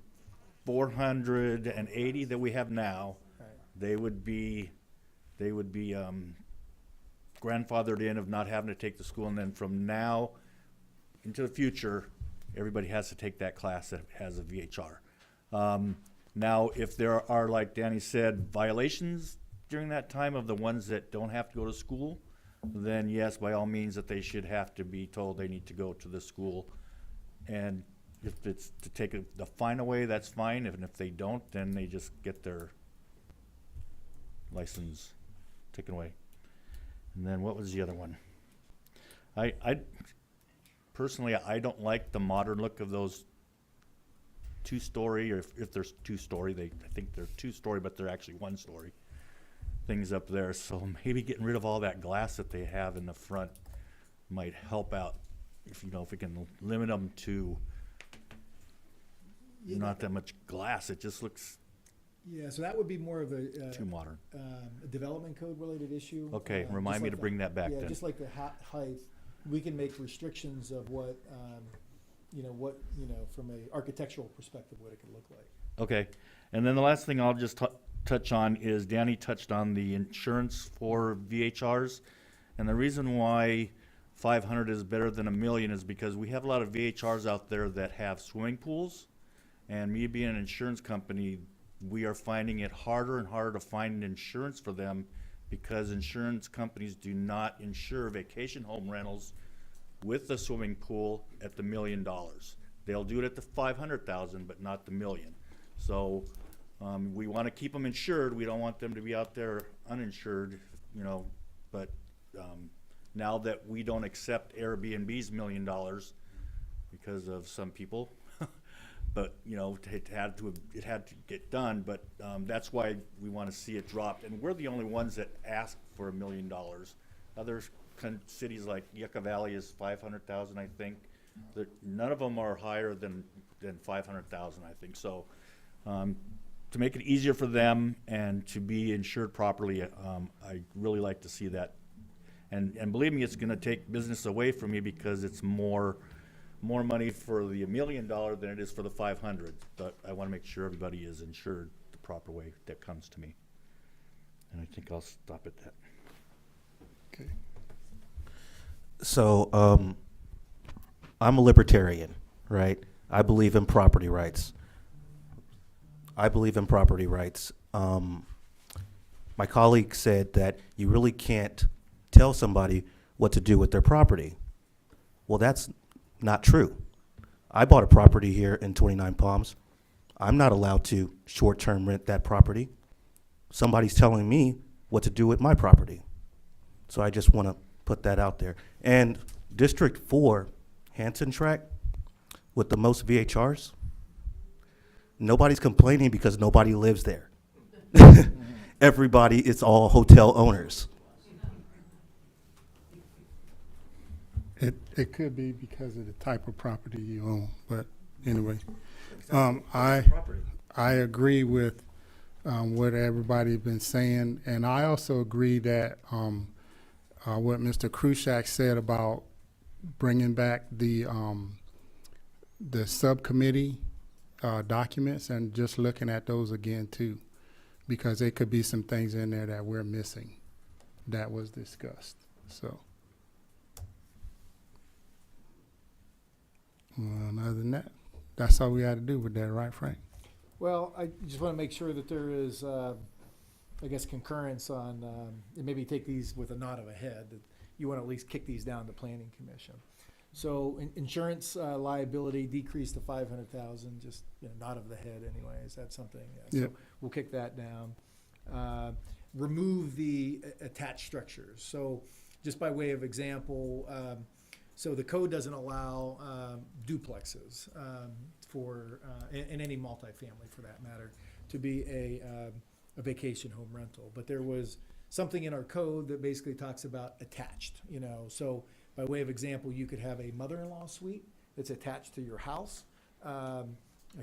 480 that we have now, Right. they would be grandfathered in of not having to take the school, and then from now into the future, everybody has to take that class that has a VHR. Now, if there are, like Danny said, violations during that time of the ones that don't have to go to school, then yes, by all means, that they should have to be told they need to go to the school. And if it's to take the fine away, that's fine. And if they don't, then they just get their license taken away. And then what was the other one? I personally, I don't like the modern look of those two-story, or if there's two-story, I think they're two-story, but they're actually one-story things up there. So maybe getting rid of all that glass that they have in the front might help out. If we can limit them to not that much glass, it just looks Yeah, so that would be more of a too modern. A development code related issue. Okay, remind just me like to bring that back Yeah, then. just like the height, we can make restrictions of what, from a architectural perspective, what it could look like. Okay, and then the last thing I'll just touch on is Danny touched on the insurance for VHRs, and the reason why 500 is better than $1 million is because we have a lot of VHRs out there that have swimming pools, and me being an insurance company, we are finding it harder and harder to find insurance for them because insurance companies do not insure vacation home rentals with the swimming pool at the $1 million. They'll do it at the $500,000, but not the $1 million. So We want to keep them insured. We don't want them to be out there uninsured, you know, but now that we don't accept Airbnb's $1 million because of some people, but, you know, it had to get done, but that's why we want to see it dropped. And we're the only ones that ask for $1 million. Other cities like Yucca Valley is 500,000, I think. None of them are higher than 500,000, I think. So to make it easier for them and to be insured properly, I really like to see that. And believe me, it's going to take business away from me because it's more money for the $1 million than it is for the 500. But I want to make sure everybody is insured the proper way that comes to me. And I think I'll stop at that. Okay. So, I'm a libertarian, right? I believe in property rights. My colleague said that you really can't tell somebody what to do with their property. Well, that's not true. I bought a property here in 29 Palms. I'm not allowed to short-term rent that property. Somebody's telling me what to do with my property. So I just want to put that out there. And District 4, Hanson Tract, with the most VHRs, nobody's complaining because nobody lives there. Everybody, it's all hotel owners. It could be because of the type of property you own, but anyway. I agree with what everybody's been saying, and I also agree that what Mr. Krushak said about bringing back the subcommittee documents and just looking at those again too, because there could be some things in there that we're missing that was discussed. So, other than that, that's all we had to do with that, right, Frank? Well, I just want to make sure that there is, I guess, concurrence on, and maybe take these with a nod of a head, that you want to at least kick these down to Planning Commission. So insurance liability decreased to 500,000, just, you know, nod of the head anyway. Is that something? Yeah. Yep. So we'll kick that down. Remove the attached structures. So just by way of example, so the code doesn't allow duplexes for, in any multifamily for that matter, to be a vacation home rental. But there was something in our code that basically talks about attached, you know. So by way of example, you could have a mother-in-law suite that's attached to your house, a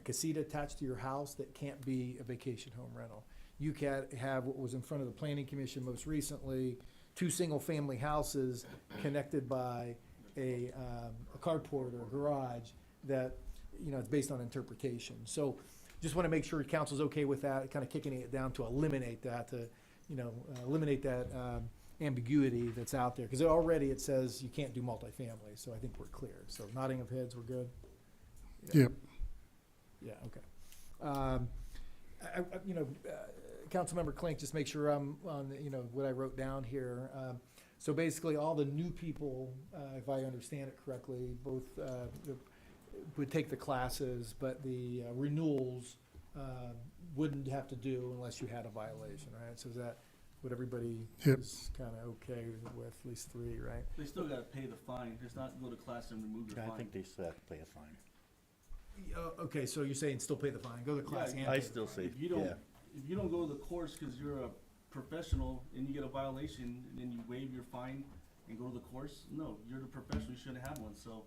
casita attached to your house that can't be a vacation home rental. You can have what was in front of the Planning Commission most recently, 2 single-family houses connected by a carport or garage that, you know, it's based on interpretation. So just want to make sure council's okay with that, kind of kicking it down to eliminate that, eliminate that ambiguity that's out there. Because already it says you can't do multifamily, so I think we're clear. So nodding of heads, we're good? Yep. Yeah, okay. Councilmember Klink, just make sure I'm on, what I wrote down here. So basically, all the new people, if I understand it correctly, both would take the classes, but the renewals wouldn't have to do unless you had a violation, right? So is that what everybody is kind of okay with, at least 3, right? They still got to pay the fine. It's not go to class and remove the fine. I think they still have to pay a fine. Okay, so you're saying still pay the fine, go to class and I pay the still fine. say, If you don't go to the course because you're a professional and you get a violation and then you waive your fine and go to the course, no, you're the professional, you shouldn't have one. So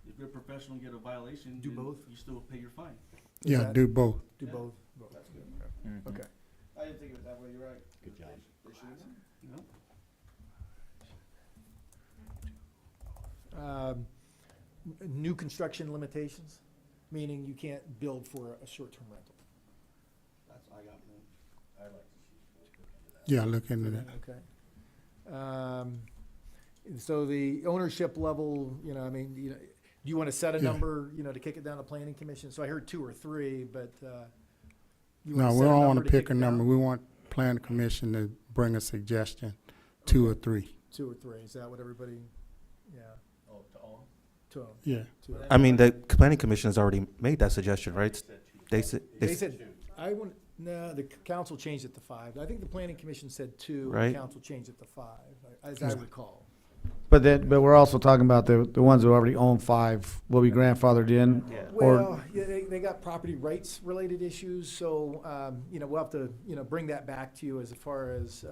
if you're a professional and get a violation, Do then both? you still pay your fine. Yeah, do both. Do both? That's good. Okay. I didn't think of it that way, you're right. Good job. New construction limitations, meaning you can't build for a short-term rental. That's, I got one. I like to Yeah, look into that. Okay. So the ownership level, do you want to set a number, to kick it down to Planning Commission? So I heard 2 or 3, but, you No, wanna we set a don't want number to to pick kick a it number. down? We want Planning Commission to bring a suggestion, 2 or 3. 2 or 3, is that what everybody, yeah? Oh, to all? To all. Yeah. To all. I mean, the planning commission has already made that suggestion, right? They said, They said, No, the council changed it to 5. I think the planning commission said 2. Right. The council changed it to 5, as I recall. But we're also talking about the ones who already own 5 will be grandfathered in? Or, Well, yeah, they got property rights related issues, so, we'll have to, bring that back to you as far as,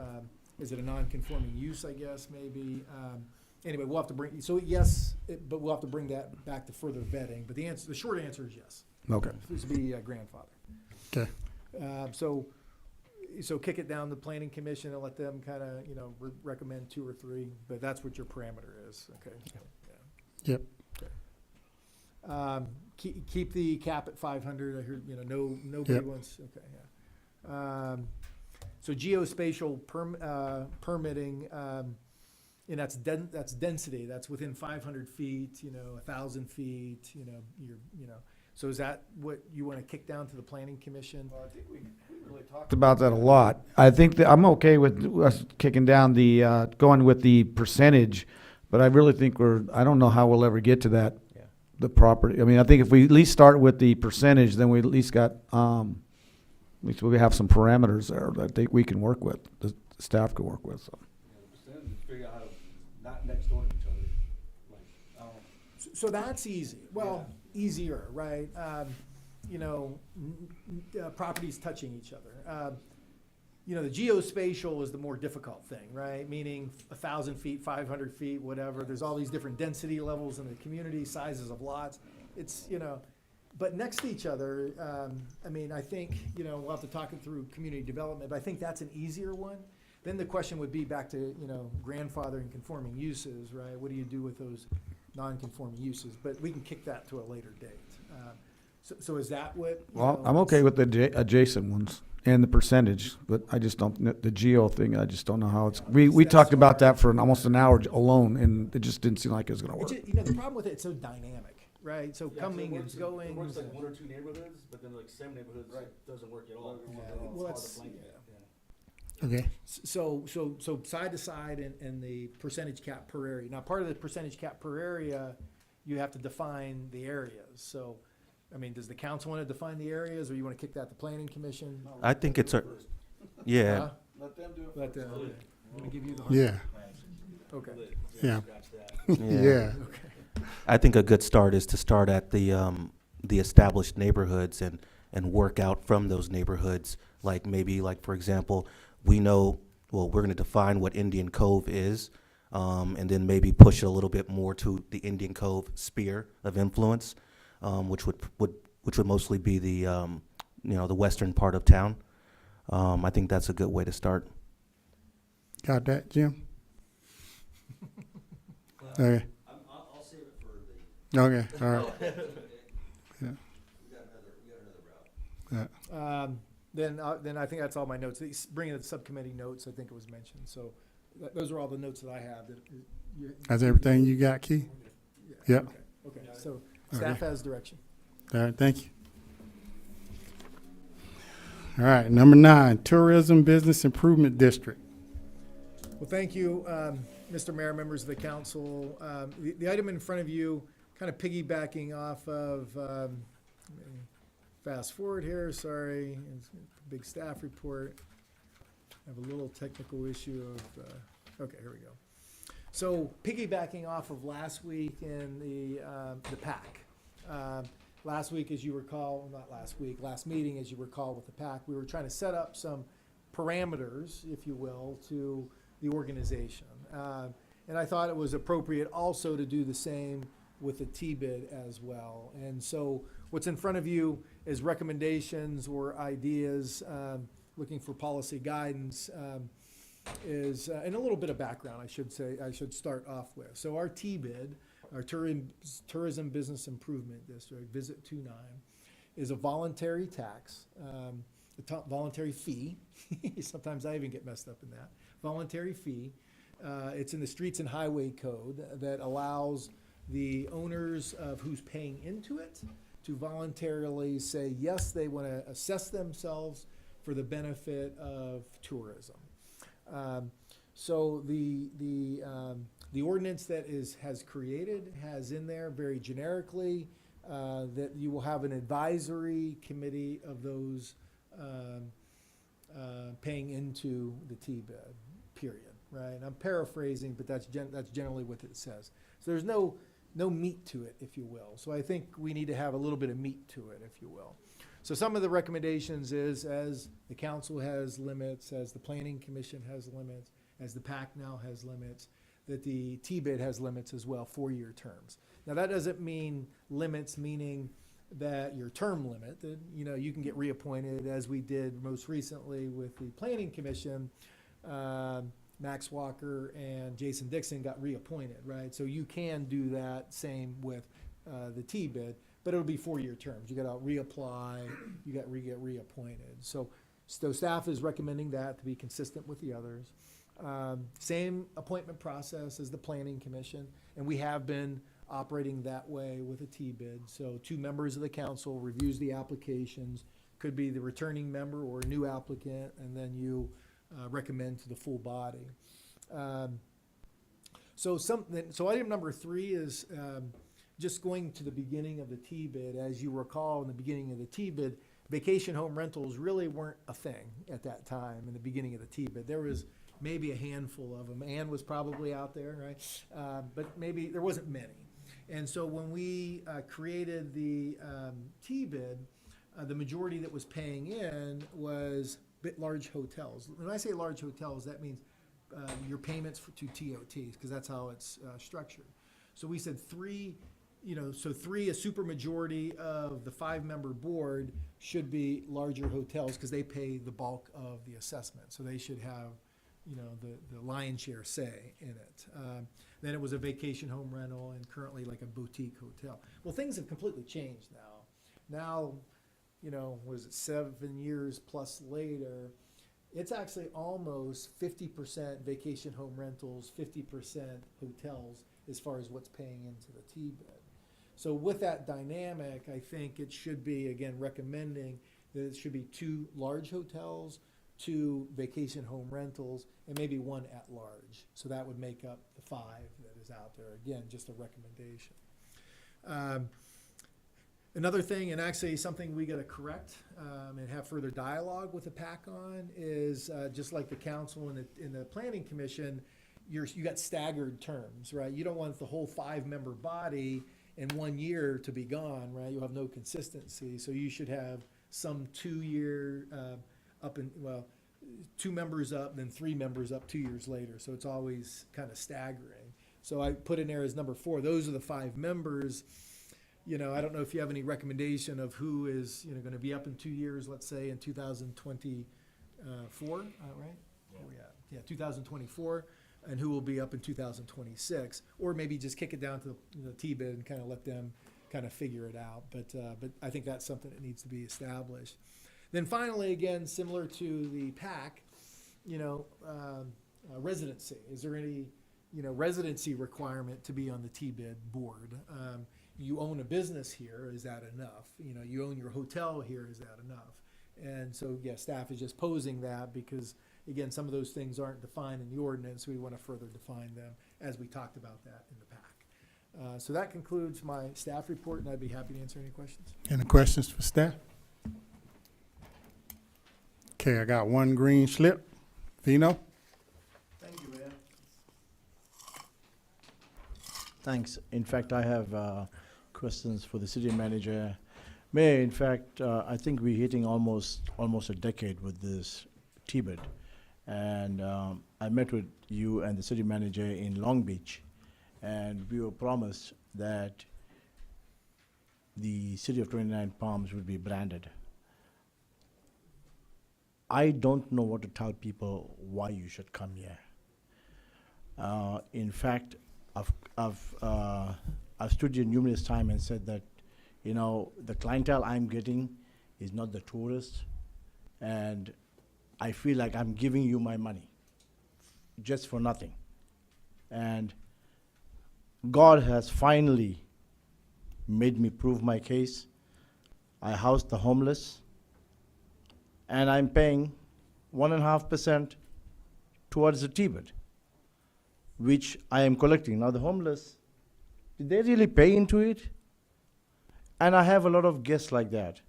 is it a non-conforming use, I guess, maybe? Anyway, we'll have to so yes, but we'll have to bring that back to further vetting, but the short answer is yes. Okay. This would be grandfather. Okay. So kick it down to the planning commission and let them kind of, recommend 2 or 3, but that's what your parameter is, okay? Yep. Keep the cap at 500, I heard, nobody Yep. wants, okay, yeah. So geospatial permitting, and that's density, that's within 500 feet, 1,000 feet, so is that what you want to kick down to the planning commission? I think we really talked about that a lot. I think that I'm okay with us kicking down going with the percentage, but I really think I don't know how we'll ever get to that, the property. I mean, I think if we at least start with the percentage, then we at least got, at least we have some parameters there that I think we can work with, the staff can work with, so. Figure out how to not next door to each other. So that's easy. Well, easier, right? Properties touching each other. The geospatial is the more difficult thing, right? Meaning 1,000 feet, 500 feet, whatever. There's all these different density levels in the community, sizes of lots. It's, but next to each other, I think, we'll have to talk it through community development, but I think that's an easier one. Then the question would be back to, grandfathering conforming uses, right? What do you do with those non-conforming uses? But we can kick that to a later date. So is that what? Well, I'm okay with the adjacent ones and the percentage, but I just don't, the geo thing, I just don't know how it's, we talked about that for almost an hour alone, and it just didn't seem like it was gonna work. The problem with it's so dynamic, right? So coming and going. It works like 1 or 2 neighborhoods, but then like some neighborhoods, doesn't work at all. Well, that's, Okay. So side to side and the percentage cap per area. Now, part of the percentage cap per area, you have to define the areas. So, does the council want to define the areas, or you want to kick that to planning commission? I think it's yeah. Huh? Let them do it. Let them. Okay. I'm gonna give you the. Yeah. Okay. Yeah. Yeah. Yeah. Okay. I think a good start is to start at the established neighborhoods and work out from those neighborhoods. Like maybe, for example, we know, we're going to define what Indian Cove is, and then maybe push it a little bit more to the Indian Cove sphere of influence, which would mostly be the the western part of town. I think that's a good way to start. Got that, Jim? Okay. I'll save it for the. Okay, all right. Yeah. We got another route. Yeah. Then I think that's all my notes. Bringing in the subcommittee notes, I think it was mentioned. So those are all the notes that I have. That's everything you got, Key? Yep. Okay. So staff has direction. All right, thank you. All right, number 9, Tourism Business Improvement District. Well, thank you, Mr. Mayor, members of the council. The item in front of you, kind of piggybacking off of, fast forward here, sorry, it's a big staff report. I have a little technical issue of, okay, here we go. So piggybacking off of last week in the PAC. Last week, as you recall, not last week, last meeting, as you recall with the PAC, we were trying to set up some parameters, if you will, to the organization. And I thought it was appropriate also to do the same with the T-bid as well. And so what's in front of you is recommendations or ideas, looking for policy guidance, and a little bit of background, I should start off with. So our T-bid, our Tourism Business Improvement District, Visit 29, is a voluntary tax, voluntary fee. Sometimes I even get messed up in that. Voluntary fee. It's in the Streets and Highway Code that allows the owners of who's paying into it to voluntarily say, yes, they want to assess themselves for the benefit of tourism. So the ordinance that has created has in there very generically that you will have an advisory committee of those paying into the T-bid, period, right? I'm paraphrasing, but that's generally what it says. So there's no meat to it, if you will. So I think we need to have a little bit of meat to it, if you will. So some of the recommendations is, as the council has limits, as the planning commission has limits, as the PAC now has limits, that the T-bid has limits as well, 4-year terms. Now that doesn't mean limits, meaning that your term limit, that, you know, you can get reappointed, as we did most recently with the planning commission. Max Walker and Jason Dixon got reappointed, right? So you can do that same with the T-bid, but it'll be 4-year terms. You got to reapply, you got to get reappointed. So staff is recommending that to be consistent with the others. Same appointment process as the planning commission, and we have been operating that way with a T-bid. So 2 members of the council reviews the applications, could be the returning member or a new applicant, and then you recommend to the full body. So item number 3 is just going to the beginning of the T-bid. As you recall, in the beginning of the T-bid, vacation home rentals really weren't a thing at that time in the beginning of the T-bid. There was maybe a handful of them. Ann was probably out there, right? But maybe there wasn't many. And so when we created the T-bid, the majority that was paying in was large hotels. When I say large hotels, that means your payments to TOTs, because that's how it's structured. So we said 3, so 3, a super majority of the 5-member board should be larger hotels because they pay the bulk of the assessment. So they should have, the lion's share say in it. Then it was a vacation home rental and currently like a boutique hotel. Well, things have completely changed now. Now, was it 7 years plus later, it's actually almost 50% vacation home rentals, 50% hotels as far as what's paying into the T-bid. So with that dynamic, I think it should be, again, recommending that it should be 2 large hotels, 2 vacation home rentals, and maybe 1 at large. So that would make up the 5 that is out there. Again, just a recommendation. Another thing, and actually something we got to correct and have further dialogue with the PAC on, is just like the council and the planning commission, you got staggered terms, right? You don't want the whole 5-member body in 1 year to be gone, right? You'll have no consistency. So you should have some 2-year 2 members up, then 3 members up 2 years later. So it's always kind of staggering. So I put in there as number 4. Those are the 5 members. I don't know if you have any recommendation of who is, going to be up in 2 years, let's say in 2024, right? Yeah, 2024, and who will be up in 2026, or maybe just kick it down to the T-bid and kind of let them kind of figure it out. But I think that's something that needs to be established. Then finally, again, similar to the PAC, residency. Is there any, residency requirement to be on the T-bid board? You own a business here, is that enough? You own your hotel here, is that enough? And so, yeah, staff is just posing that because, again, some of those things aren't defined in the ordinance. We want to further define them as we talked about that in the PAC. So that concludes my staff report, and I'd be happy to answer any questions. Any questions for staff? Okay, I got 1 green slip. Vino? Thank you, Mayor. Thanks. In fact, I have questions for the city manager. Mayor, in fact, I think we're hitting almost a decade with this T-bid. And I met with you and the city manager in Long Beach, and we were promised that the city of 29 Palms would be branded. I don't know what to tell people why you should come here. In fact, I've stood here numerous times and said that, the clientele I'm getting is not the tourists, and I feel like I'm giving you my money just for nothing. And God has finally made me prove my case. I house the homeless, and I'm paying 1.5% towards the T-bid, which I am collecting. Now the homeless, did they really pay into it? And I have a lot of guests like that.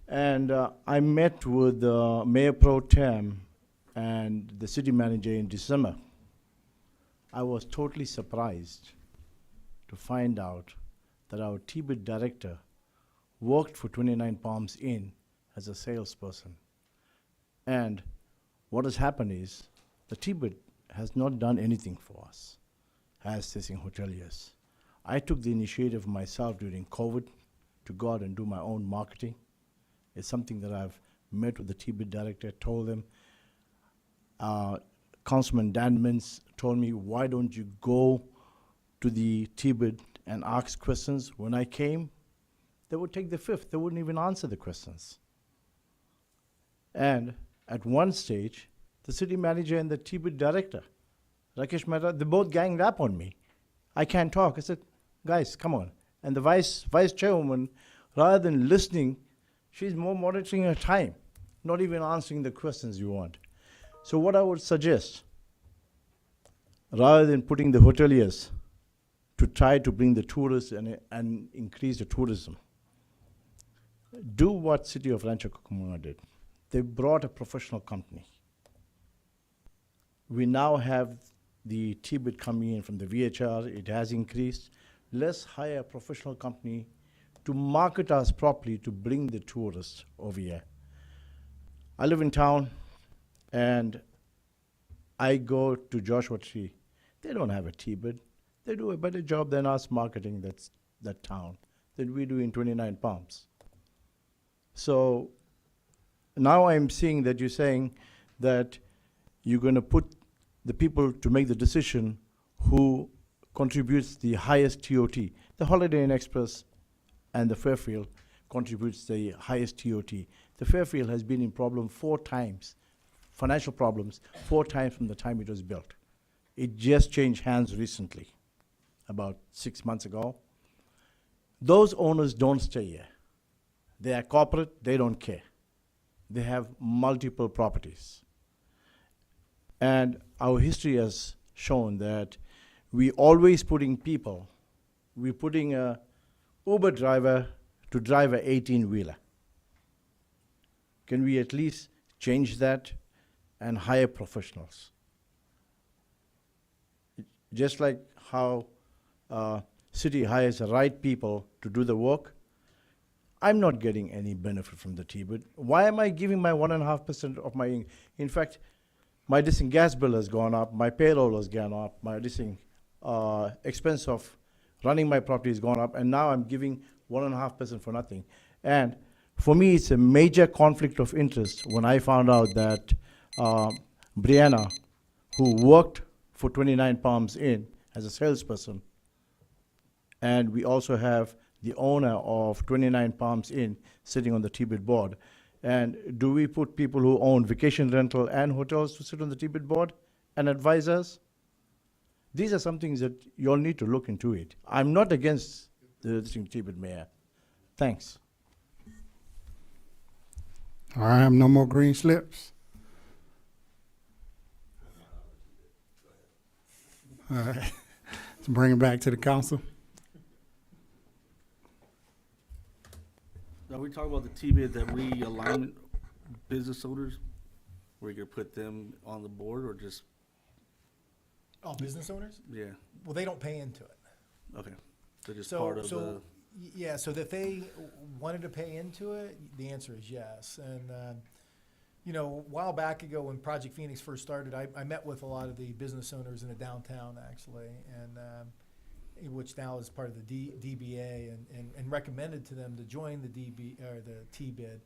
And I met with Mayor Pro Tem and the city manager in December. I was totally surprised to find out that our Tibet director worked for 29 Palms Inn as a salesperson. And what has happened is the Tibet has not done anything for us as assisting hoteliers. I took the initiative myself during COVID to go out and do my own marketing. It's something that I've met with the Tibet director, told them. Councilman Dan Mintz told me, why don't you go to the Tibet and ask questions? When I came, they would take the fifth. They wouldn't even answer the questions. And at one stage, the city manager and the Tibet director, Rakesh Mehta, they both ganged up on me. I can't talk. I said, guys, come on. And the vice chairwoman, rather than listening, she's more monitoring her time, not even answering the questions you want. So what I would suggest, rather than putting the hoteliers to try to bring the tourists and increase the tourism, do what City of Rancho Cucamonga did. They brought a professional company. We now have the Tibet coming in from the VHR. It has increased. Let's hire a professional company to market us properly to bring the tourists over here. I live in town, and I go to Joshua Tree. They don't have a Tibet. They do a better job than us marketing that town than we do in 29 Palms. So now I'm seeing that you're saying that you're going to put the people to make the decision who contributes the highest TOT. The Holiday Inn Express and the Fairfield contributes the highest TOT. The Fairfield has been in problem 4 times, financial problems, 4 times from the time it was built. It just changed hands recently, about 6 months ago. Those owners don't stay here. They are corporate, they don't care. They have multiple properties. And our history has shown that we always putting people, we're putting a Uber driver to drive a 18-wheeler. Can we at least change that and hire professionals? Just like how city hires the right people to do the work, I'm not getting any benefit from the Tibet. Why am I giving my 1.5% of my, in fact, my gas bill has gone up, my payroll has gone up, my expense of running my property has gone up, and now I'm giving 1.5% for nothing. And for me, it's a major conflict of interest when I found out that Brianna, who worked for 29 Palms Inn as a salesperson, and we also have the owner of 29 Palms Inn sitting on the Tibet board. And do we put people who own vacation rental and hotels to sit on the Tibet board and advise us? These are some things that you'll need to look into it. I'm not against the Tibet mayor. Thanks. All right, I have no more green slips. All right, let's bring it back to the council. Are we talking about the Tibet that realignment business owners? Where you could put them on the board or just? All business owners? Yeah. Well, they don't pay into it. Okay. They're just part of the. Yeah, so that they wanted to pay into it, the answer is yes. And, you know, a while back ago when Project Phoenix first started, I met with a lot of the business owners in the downtown, actually, and which now is part of the DBA, and recommended to them to join the T-bid,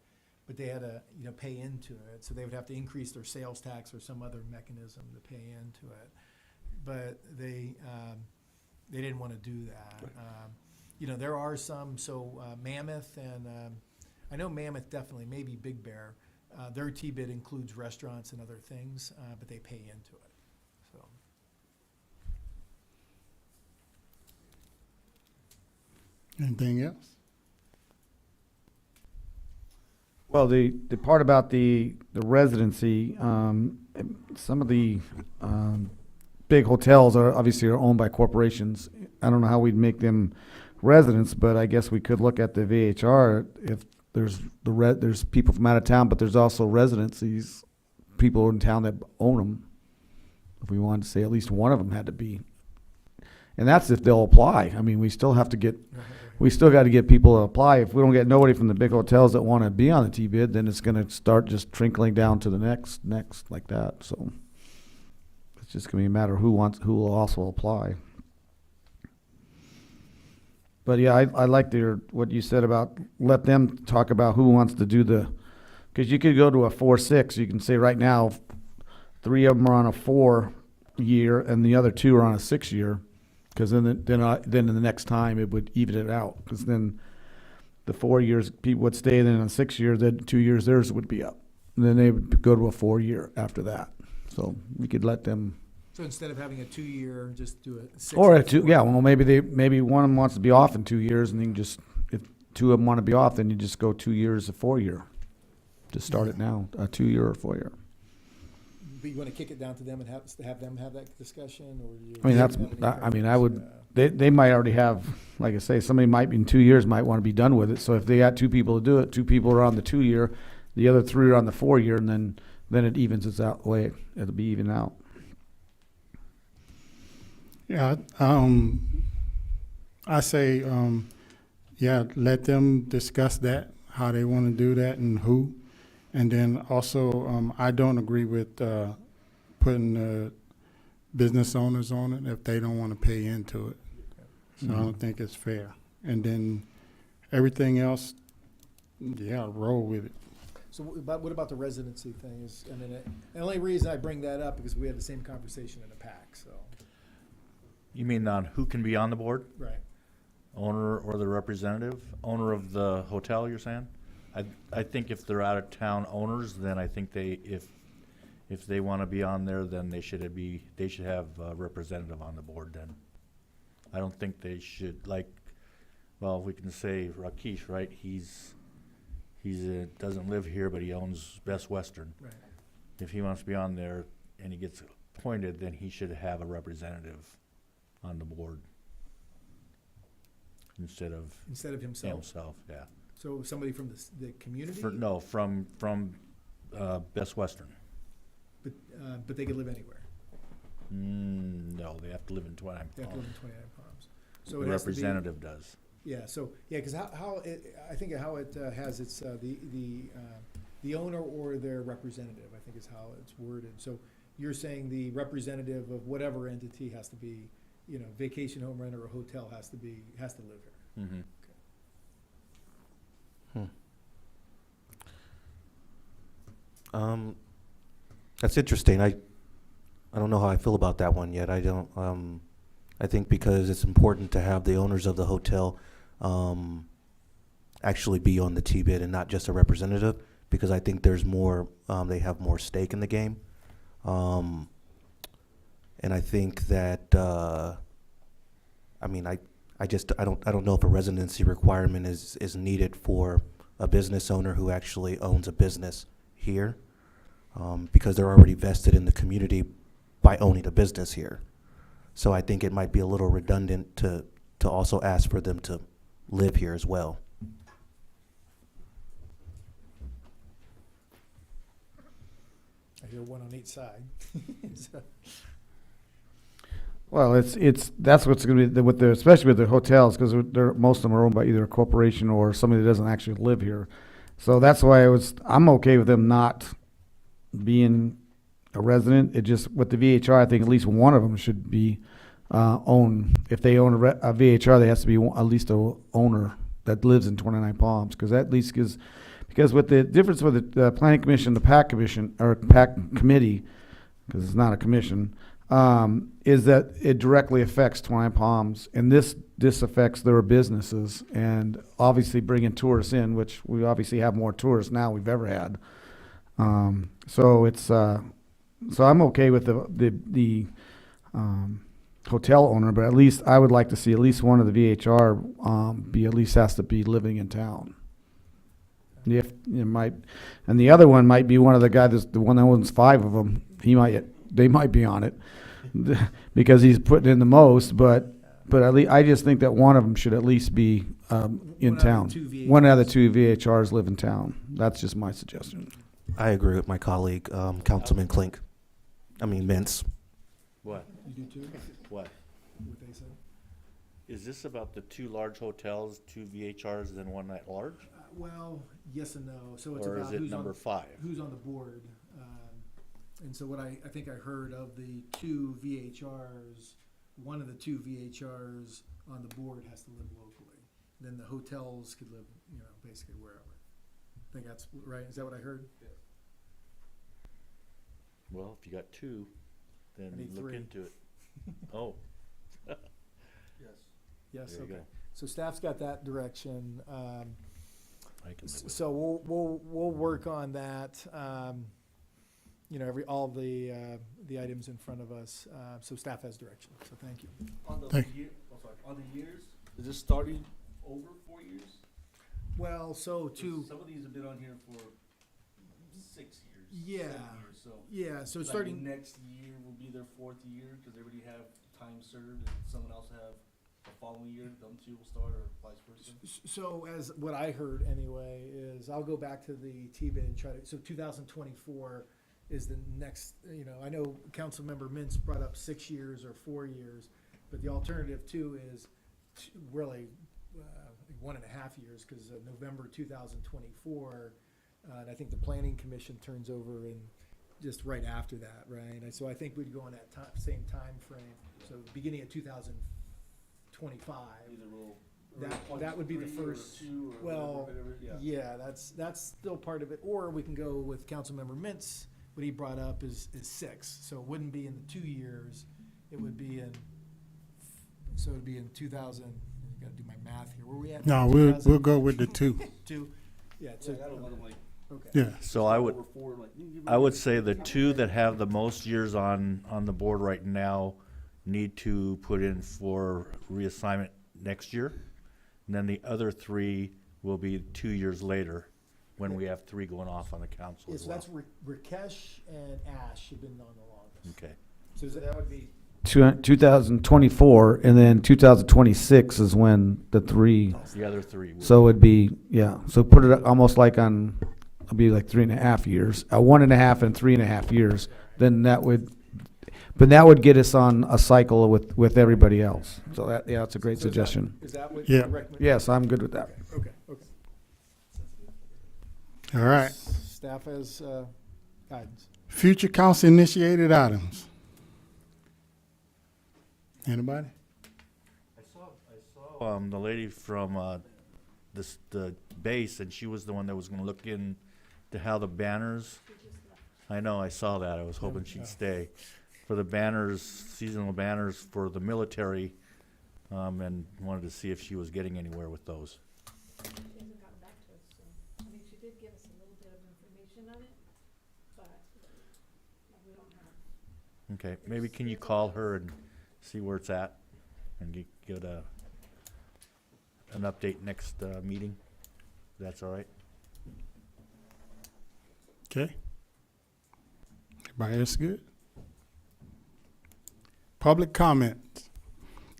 but they had to, you know, pay into it. So they would have to increase their sales tax or some other mechanism to pay into it. But they didn't want to do that. You know, there are some, Mammoth and, I know Mammoth definitely, maybe Big Bear, their T-bid includes restaurants and other things, but they pay into it, so. Anything else? Well, the part about the residency, some of the big hotels are obviously owned by corporations. I don't know how we'd make them residents, but I guess we could look at the VHR. If there's people from out of town, but there's also residencies, people in town that own them. If we wanted to say at least one of them had to be, and that's if they'll apply. I mean, we still got to get people to apply. If we don't get nobody from the big hotels that want to be on the T-bid, then it's going to start just trickling down to the next like that. So it's just going to be a matter of who will also apply. But yeah, I like what you said about let them talk about who wants to do because you could go to a 4-6. You can say right now, 3 of them are on a 4-year and the other 2 are on a 6-year. Because then in the next time it would even it out. Because then the 4 years people would stay, then in the 6 years, then 2 years theirs would be up, and then they would go to a 4-year after that. So we could let them. So instead of having a 2-year, just do a 6. Or a 2, yeah. Well, maybe one of them wants to be off in 2 years, and then just if 2 of them want to be off, then you just go 2 years, a 4-year. Just start it now, a 2-year or 4-year. But you want to kick it down to them and have them have that discussion, or you? I mean, I would. They might already have, like I say, somebody might in 2 years might want to be done with it. So if they got 2 people to do it, 2 people are on the 2-year, the other 3 are on the 4-year, and then it evens its out way. It'll be even out. Yeah, I say, yeah, let them discuss that, how they want to do that and who. And then also, I don't agree with putting business owners on it if they don't want to pay into it. So I don't think it's fair. And then everything else, yeah, roll with it. So what about the residency thing? The only reason I bring that up because we had the same conversation in the PAC. So. You mean on who can be on the board? Right. Owner or the representative? Owner of the hotel, you're saying? I think if they're out of town owners, then I think if they want to be on there, then they should have a representative on the board then. I don't think they should, well, we can say Rakesh, right? He's doesn't live here, but he owns Best Western. Right. If he wants to be on there and he gets appointed, then he should have a representative on the board instead of himself, yeah. So somebody from the community? From Best Western. But they could live anywhere. No, they have to live in Twentynine. They have to live in 29 Palms. So the representative does. Yeah. So because I think how it has its the owner or their representative, I think is how it's worded. So you're saying the representative of whatever entity has to be, vacation home renter or hotel has to live here. Mm-hmm. That's interesting. I don't know how I feel about that one yet. I don't. I think because it's important to have the owners of the hotel actually be on the T-bid and not just a representative, because I think there's more. They have more stake in the game, and I think that. I mean, I don't know if a residency requirement is needed for a business owner who actually owns a business here. Because they're already vested in the community by owning a business here. So I think it might be a little redundant to also ask for them to live here as well. I hear one on each side. So. Well, that's what's going to be especially with the hotels, because most of them are owned by either a corporation or somebody that doesn't actually live here. So that's why I'm okay with them not being a resident. It just with the VHR, I think at least one of them should be owned. If they own a VHR, there has to be at least a owner that lives in 29 Palms, because that at least gives. Because with the difference with the Planning Commission, the PAC Commission or PAC Committee, because it's not a commission, is that it directly affects 29 Palms, and this affects their businesses, and obviously bringing tourists in, which we obviously have more tourists now we've ever had. So I'm okay with the hotel owner, but at least I would like to see at least one of the VHR has to be living in town. If it might, and the other one might be one of the guys, the one that owns 5 of them. They might be on it because he's putting in the most, but But I just think that one of them should at least be in One out of town. two VHRs. One out of the two VHRs live in town. That's just my suggestion. I agree with my colleague, Councilman Klink. I mean Mintz. What? You do too? What? What they said? Is this about the two large hotels, two VHRs, and one at large? Well, yes and no. So it's Or about is it who's number on, 5? who's on the board. And so what I think I heard of the two VHRs, one of the two VHRs on the board has to live locally. Then the hotels could live, basically wherever. I think that's right. Is that what I heard? Well, if you got 2, then I need look 3. into it. Oh. Yes, There you okay. go. So staff's got that direction. I can live with So we'll work on that. All the items in front of us. So staff has direction. So thank you. On the Thank- on the years, is this starting over 4 years? Well, so Some of these have been on here for 6 years. Yeah. 7 years, so. Yeah, so it's like starting. next year will be their 4th year, because they already have time served, and someone else have the following year, them two will start, or vice versa. So as what I heard anyway is I'll go back to the T-bid and try to, so 2024 is the next, I know Councilmember Mintz brought up 6 years or 4 years, but the alternative too is really 1.5 years, because November 2024, and I think the Planning Commission turns over in just right after that, right? And so I think we'd go in that same time frame, so beginning of 2025. That would be the first. Well, yeah, that's still part of it. Or we can go with Councilmember Mintz. What he brought up is 6, so it wouldn't be in the 2 years. It would be in. So it'd be in 2000. I got to do my math here. Where are we at? No, we'll go with the 2. 2. Yeah. So, okay. Yeah. So I would say the 2 that have the most years on the board right now need to put in for reassignment next year. And then the other 3 will be 2 years later, when we have 3 going off on the council Yeah, as so well. that's Rakesh and Ash have been on the longest. Okay. So that would be. 2024, and then 2026 is when the 3. The other 3. will- So it'd be, yeah, so put it almost like on, it'll be like 3.5 years, 1.5 and 3.5 years. Then that would get us on a cycle with everybody else. So that's a great suggestion. Is that what Yeah. you recommend? Yes, I'm good with that. Okay. All right. Staff has guidance. Future council initiated items. Anybody? I saw the lady from the base, and she was the one that was going to look into how the banners. I know, I saw that. I was hoping she'd stay for the banners, seasonal banners for the military, and wanted to see if she was getting anywhere with those. She hasn't gotten back to us, so, I mean, she did give us a little bit of information on it, but we don't have. Okay, maybe can you call her and see where it's at, and get an update next meeting? If that's all right. Okay. Everybody else good? Public comment.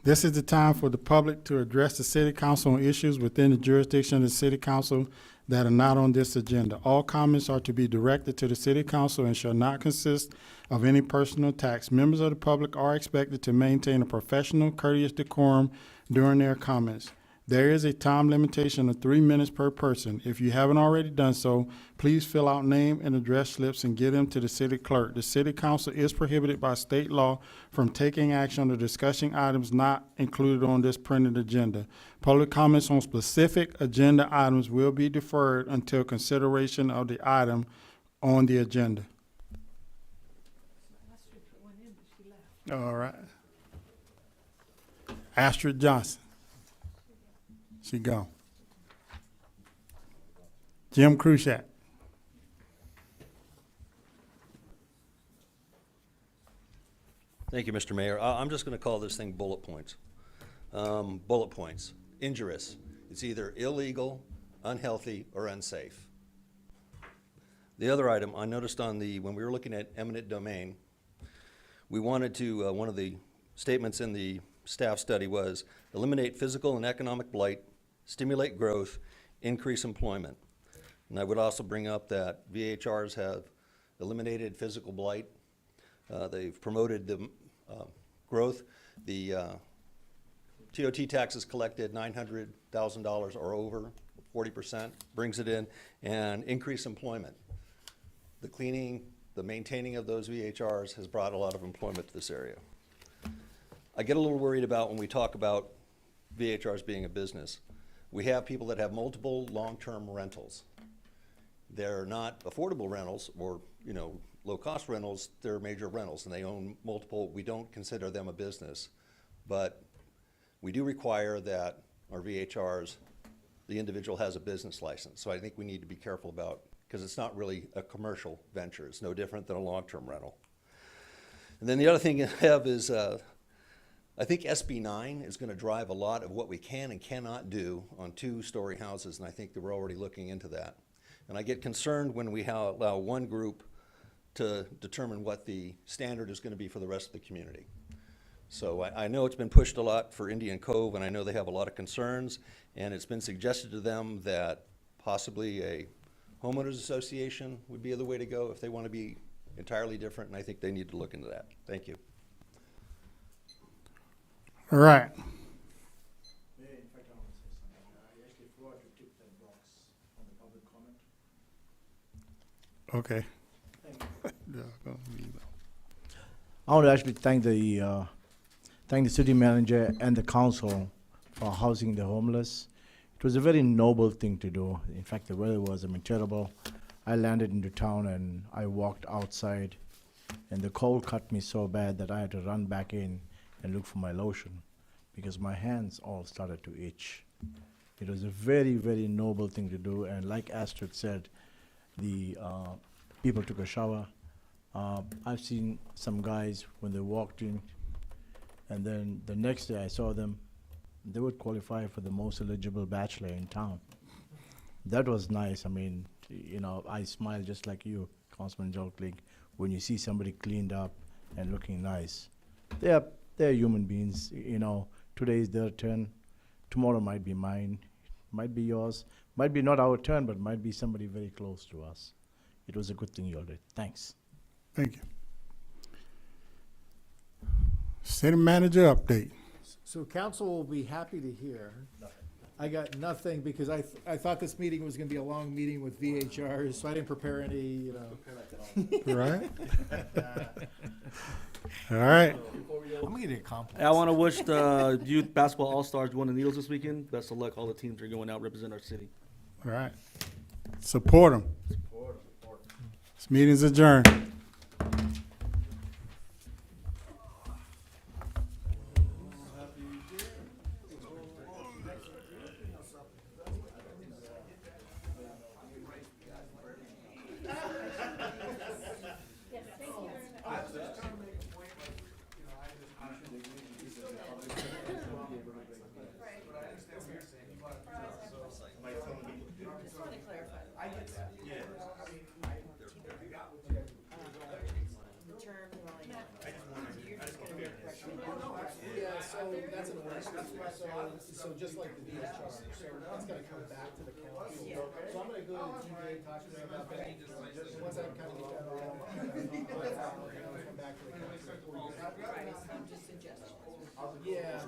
This is the time for the public to address the city council on issues within the jurisdiction of the city council that are not on this agenda. All comments are to be directed to the city council and shall not consist of any personal attacks. Members of the public are expected to maintain a professional, courteous decorum during their comments. There is a time limitation of 3 minutes per person. If you haven't already done so, please fill out name and address slips and give them to the city clerk. The city council is prohibited by state law from taking action or discussing items not included on this printed agenda. Public comments on specific agenda items will be deferred until consideration of the item on the agenda. All right. Astrid Johnson. She gone. Jim Kruschak. Thank you, Mr. Mayor. I'm just going to call this thing bullet points. Bullet points. Injurious. It's either illegal, unhealthy, or unsafe. The other item I noticed when we were looking at eminent domain, we wanted to, one of the statements in the staff study was eliminate physical and economic blight, stimulate growth, increase employment. And I would also bring up that VHRs have eliminated physical blight. They've promoted the growth. The TOT taxes collected $900,000 or over, 40%, brings it in, and increase employment. The cleaning, the maintaining of those VHRs has brought a lot of employment to this area. I get a little worried about when we talk about VHRs being a business. We have people that have multiple long-term rentals. They're not affordable rentals or, you know, low-cost rentals, they're major rentals, and they own multiple. We don't consider them a business, but we do require that our VHRs, the individual has a business license. So I think we need to be careful about, because it's not really a commercial venture. It's no different than a long-term rental. And then the other thing I have is, I think SB 9 is going to drive a lot of what we can and cannot do on two-story houses, and I think that we're already looking into that. And I get concerned when we allow one group to determine what the standard is going to be for the rest of the community. So I know it's been pushed a lot for Indian Cove, and I know they have a lot of concerns, and it's been suggested to them that possibly a homeowners association would be the way to go if they want to be entirely different, and I think they need to look into that. Thank you. All right. Okay. I want to actually thank the city manager and the council for housing the homeless. It was a very noble thing to do. In fact, the weather was, terrible. I landed into town and I walked outside, and the cold cut me so bad that I had to run back in and look for my lotion because my hands all started to itch. It was a very, very noble thing to do, and like Astrid said, the people took a shower. I've seen some guys when they walked in, and then the next day I saw them, they would qualify for the most eligible bachelor in town. That was nice. I mean, you know, I smile just like you, Councilman Jolkling, when you see somebody cleaned up and looking nice. They're human beings, you know. Today is their turn. Tomorrow might be mine, might be yours, might be not our turn, but might be somebody very close to us. It was a good thing you all did. Thanks. Thank you. City manager update. So council will be happy to hear. I got nothing because I thought this meeting was gonna be a long meeting with VHRs, so I didn't prepare any, you know. Right. All right. I'm gonna get a compliment. I want to wish the youth basketball all-stars won the Needles this weekend. Best of luck. All the teams are going out represent our city. All right. Support them. This meeting's adjourned. So just like the VHR, so that's gonna come back to the council. So I'm gonna go to the TVA, talk to them about that. Once I kind of get that all, we're gonna come back to the council. Yeah,